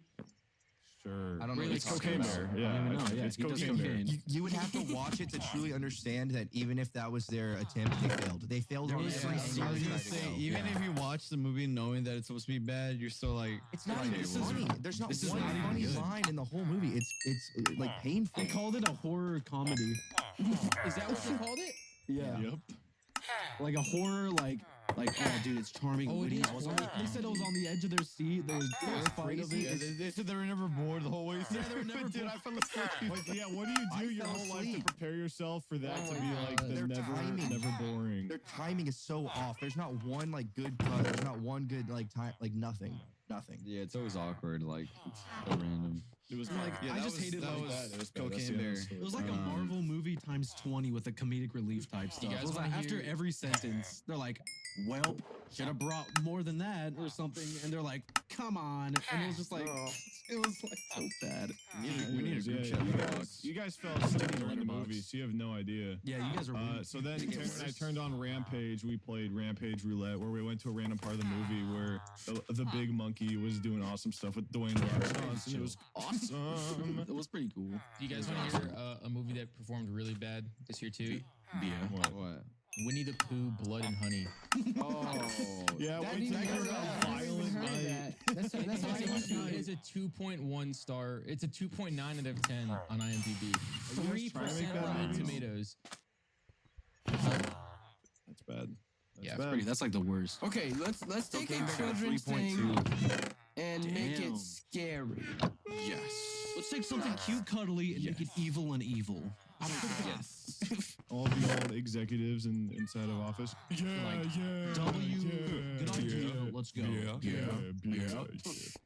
Sure. I don't know Really, what It's you're talking cocaine about. bear. Yeah, I don't even know. Yeah, it's he does cocaine bear. cocaine. You would have to watch it to truly understand that even if that was their attempt, they failed. They failed on Yeah, every I single was gonna try to say, go. even Yeah. if you watch the movie knowing that it's supposed to be bad, you're still like, It's not okay, even well, funny. There's not this is one not even funny good. line in the whole movie. It's like painful. They called it a horror comedy. Is that what they called it? Yeah. Yep. Like a horror, like, oh, dude, it's charming. Oh, it witty. is I was horror. they said it was on the edge of their seat. They was terrified of crazy. it. they said they were never bored the whole way. Yeah, they were never Dude, bored. I fell asleep. Like, yeah, what do you I do your fell whole life to asleep. prepare yourself for that to be like the Their never timing. boring? Their timing is so off. There's not one like good cut. There's not one good like time. Like nothing. Yeah, it's always awkward. Like, it's so random. It was Like, yeah, I that just was, hated that like was that. bad. It was bad. Cocaine That's the bear. end of the story. It was like a Marvel movie times 20 with a comedic relief type stuff. guys It was like wanna after hear- every sentence, they're like, well, should have brought more than that or something. And they're like, come on. And it was just like, it was like so bad. We need a Anyways, group yeah, chat. you with guys, Fox. you guys fell asleep during the Letterboxd. movie, so you have no idea. Yeah, you guys are rude. So then Taryn and I turned on Rampage. We played Rampage Roulette, where we went to a random part of the movie where the big monkey was doing awesome stuff with Dwayne The Rock Johnson. It was awesome. It was pretty cool. Do you guys want to hear a movie that performed really bad this year too? What? Winnie the Pooh, Blood and Honey. Oh. Yeah, That wait till you even hear heard about that. I never even Violent heard of Night. that. That's It's why I watched it. a 2.1 star. It's a 2.9 out of 10 on IMDb. Are you guys trying to make 3% bad Rotten movies? Tomatoes. That's bad. Yeah, bad. That's like the worst. Okay, let's take Cocaine a Bear got a children's thing 3.2. and make Damn. it scary. Yes. Let's take something cute, cuddly, and make it evil and evil. Yes. All the old executives inside of office. Yeah, Like, yeah. W, good idea. yeah, Let's go. Yeah.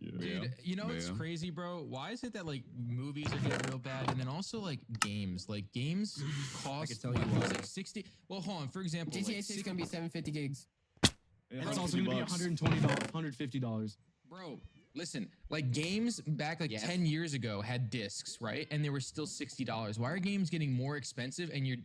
Dude, you know what's Yeah. crazy, bro? Why is it that like movies are getting real bad, and then also like games? Like games cost tell you what, why. was it 60? Well, hold on. For example, GTA like, 6 is gonna be 750 gigs. And it's also going to be $120, $150. bro. Listen, like games back like 10 years ago had discs, right? And they were still $60. Why are games getting more expensive and you're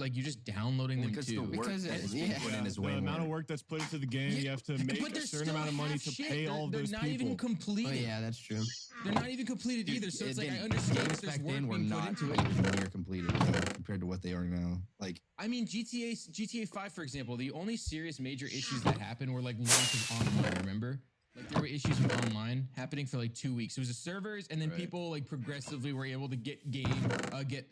just downloading them too? Because put in is way the amount more. of work that's put into the game, you have to make a certain amount of money to pay all of those They're not people. even completed. Oh yeah, that's true. They're not even completed either. So it's like I understand games there's back work then were being put not into it. even near completed compared to what they are now. Like I mean, GTA 5, for example, the only serious major issues that happened were like launch of online. Remember? Like there were issues with online happening for like 2 weeks. It was the servers, and then people like progressively were able to get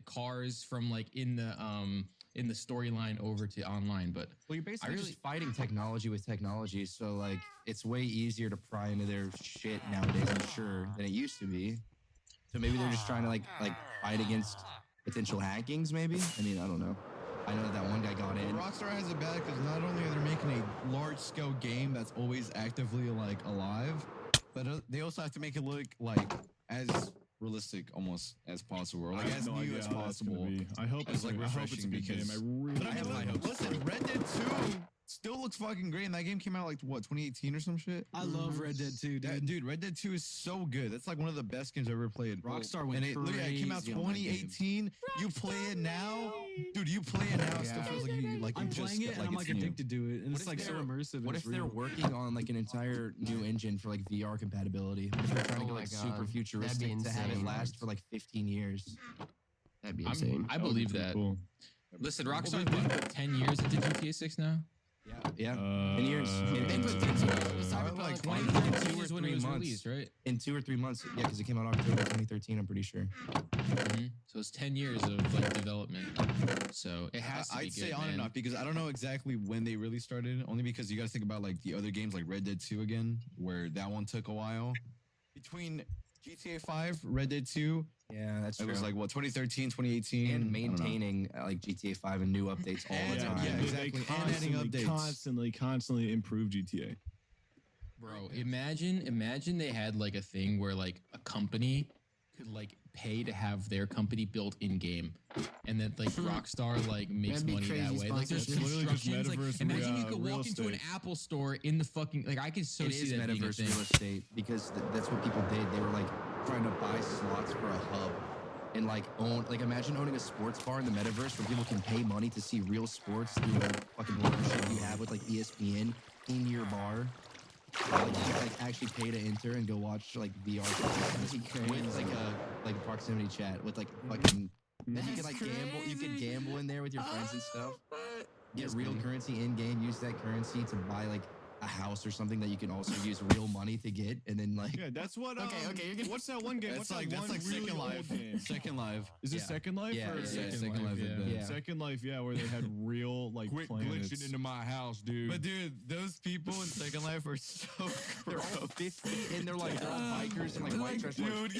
cars from like in the storyline over to online. But well, you're basically just fighting technology with technology. So like it's way easier to pry into their shit nowadays, I'm sure, than it used to be. So maybe they're just trying to like fight against potential hackings. Maybe. I mean, I don't know. I know that one guy got in. Rockstar has it bad because not only are they making a large-scale game that's always actively like alive, but they also have to make it look like as realistic almost as possible, or like as new as possible. I hope it's like I hope it's a refreshing good game. because- I really But I have high hopes. Listen, Red Dead 2 still looks fucking great, and that game came out like what 2018 or some shit. I love Red Dead 2, dude. Dude, Red Dead 2 is so good. That's like one of the best games I've ever played. Rockstar went and it came out crazy on that game. 2018. You play it now, dude. You play it now, it still feels like I'm you just playing it and I'm like it's new. addicted to it, and What it's if like so they're- immersive. What and if it's they're real. working on like an entire new engine for like VR compatibility? What if they're trying to Oh go my like God. super That'd futuristic be to have it insane. last for like 15 years? That'd be insane. I believe that. Cool. Listen, Rockstar's been put 10 years into GTA 6 now. Yeah, 10 years. They put 13 years into Cyberpunk. like 2013 was when 3 it was months. released, right? In 2 or 3 months. Yeah, because it came out October 2013. I'm pretty sure. So it's 10 years of like development. So it has to be I'd say good, on and man. off because I don't know exactly when they really started. Only because you got to think about like the other games like Red Dead 2 again, where that one took a while. Between GTA 5, Red Dead 2, Yeah, that's it true. was like what 2013, 2018, and I don't know. maintaining like GTA 5 and new updates all the time. yeah, They exactly. And adding updates. constantly improve GTA. Bro, imagine they had like a thing where like a company could like pay to have their company built in game, and then like Rockstar like makes That'd be money that crazy way. Like there's sponsorship. Literally just instructions. Like metaverse imagine you real could walk into an estate. Apple store in the fucking like I could so It see is that being a metaverse thing. real estate because that's what people did. They were like trying to buy slots for a hub and like own like imagine owning a sports bar in the metaverse where people can pay money to see real sports through a fucking partnership you have with like ESPN in your bar. Like, you can, like actually pay to enter and go watch like VR with like a proximity chat with like fucking. Then you can like gamble. You can gamble in there with your friends and stuff. Get real currency in game. Use that currency to buy like a house or something that you can also use real money to get, and then like Yeah, that's what. Okay, you're gonna- What's that one game? That's What's like that one that's like really Second old Life. game? Second Life. Is it Yeah. Second Life? Yeah, or yeah, Second Life, Yeah. yeah. Second Life. Yeah, where they had real like Quit planets. glitching into my house, dude. But dude, those people in Second Life are so they're all 50 and they're like they're all bikers and like white trash. dude,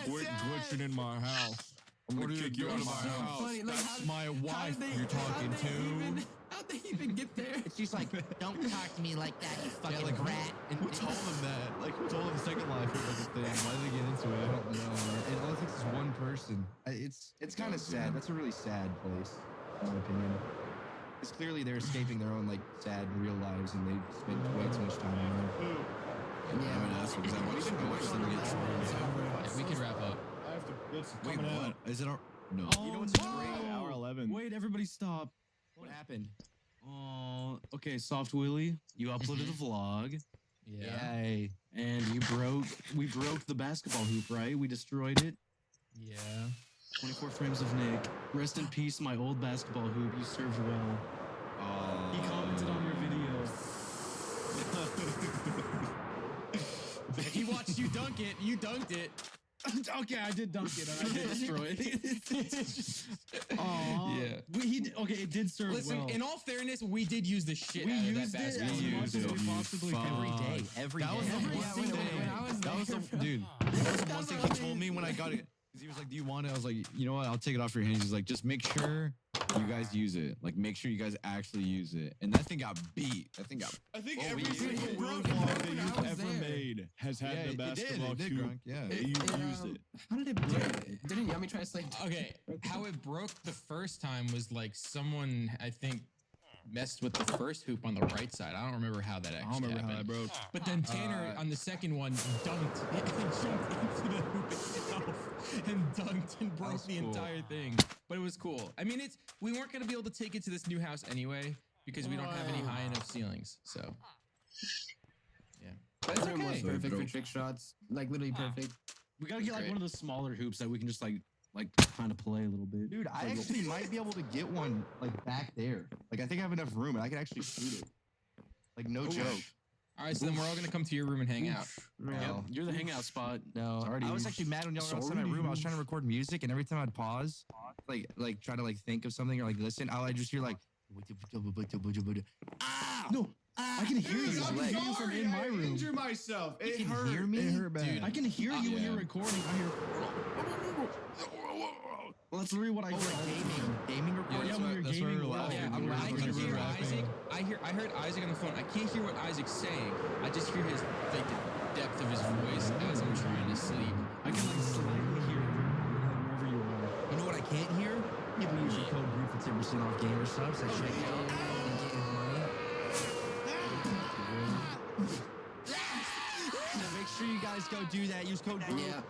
quit glitching in my house. I'm gonna kick you out of my house. Funny, like, That's how- my how'd wife they- you're talking to. How'd they even get there? It's just like don't talk to me like that, you fucking like, rat. And Who told them that? Like, who told them Second Life was like a thing? Why did they get into I it? don't know, man. It all takes is one person. It's kind of sad. That's a really sad place, in my opinion. Because clearly they're escaping their own like sad real lives, and they spend way too much time on it. I mean, that's what exactly. We should go watch them get If we can wrap up. I have to. It's Wait, coming out. what? Is it our? No. You know what's Great. Hour 11. Wait, everybody stop. What happened? Oh, okay, Soft Willie, you uploaded the vlog, Yay. and we broke the basketball hoop, right? We destroyed it. Yeah. 24 frames of Nick. Rest in peace, my old basketball hoop. You served well. He commented on your video. He watched you dunk it. You dunked it. Okay, I did dunk it. And I did destroy it. Aw. Yeah. Okay, it did serve Listen, well. in all fairness, we did use the shit We out of used that it basketball. as We much used as it, we you possibly fuck. could. Every day. Every That was day. the one Yeah, thing. when I was That was there, the dude. That was the one thing he told me when I got it. Because he was like, "Do you want it?" I was like, "You know what? I'll take it off your hands." He's like, "Just make sure you guys use it. Like, make sure you guys actually use it." And that thing got beat. That thing got. I think Oh, every we single used it. real It vlog broke that when I you've was ever there. made has had the it basketball did, cube. Grunk. Yeah. You used it. How did it break? Didn't Yummy try to slay? Okay, how it broke the first time was like someone, I think, messed with the first hoop on the right side. I don't remember how that I actually don't remember how happened. that broke. But then Tanner on the second one dunked and jumped into the hoop itself and dunked and broke was the cool. entire thing. But it was cool. I mean, we weren't gonna be able to take it to this new house anyway because we don't have any high enough ceilings. So yeah, but it's That room was okay. perfect for trick shots. Like literally perfect. We gotta get like Great. one of the smaller hoops that we can just like kind of play a little bit. Dude, I actually might be able to get one like back there. Like I think I have enough room and I can actually shoot it. Like no joke. All right, so then we're all gonna come to your room and hang out. No. You're the hangout spot. No, Sorry, I was dude. actually mad when y'all were outside my room. I was trying to record music, and every time I'd pause, like try to like think of something or like listen, I would just hear like, ah, No, I can hear you. I can hear you from in my room. Injure myself. you It can hurt. hear me. It hurt bad. Dude. I can hear you when Yeah. you're recording. I hear. Well, that's literally what I hear. Gaming recording. Yeah, when you're That's why we gaming. were laughing. Yeah, I I'm can laughing. hear laughing. Isaac. I heard Isaac on the phone. I can't hear what Isaac's saying. I just hear his like the depth of his voice as I'm trying to sleep. I can like slightly hear it wherever you are. You know what I can't hear? People use your code group for 10% off gamer subs. That check out and getting money. So make sure you guys go do that. Use code group. Yeah.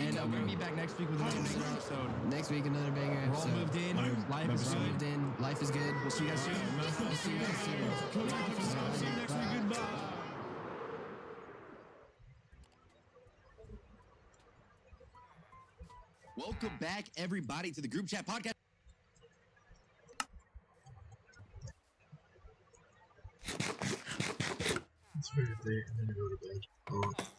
And we're gonna be back next week with another banger episode. Next week another banger We're all episode. moved in. Life is good. Moved in. Life is good. We'll see you guys soon. We'll see you guys soon. See you next week. Goodbye. Welcome back, everybody, to the Group Chat Podcast. It's very late. I'm gonna go to bed. Oh.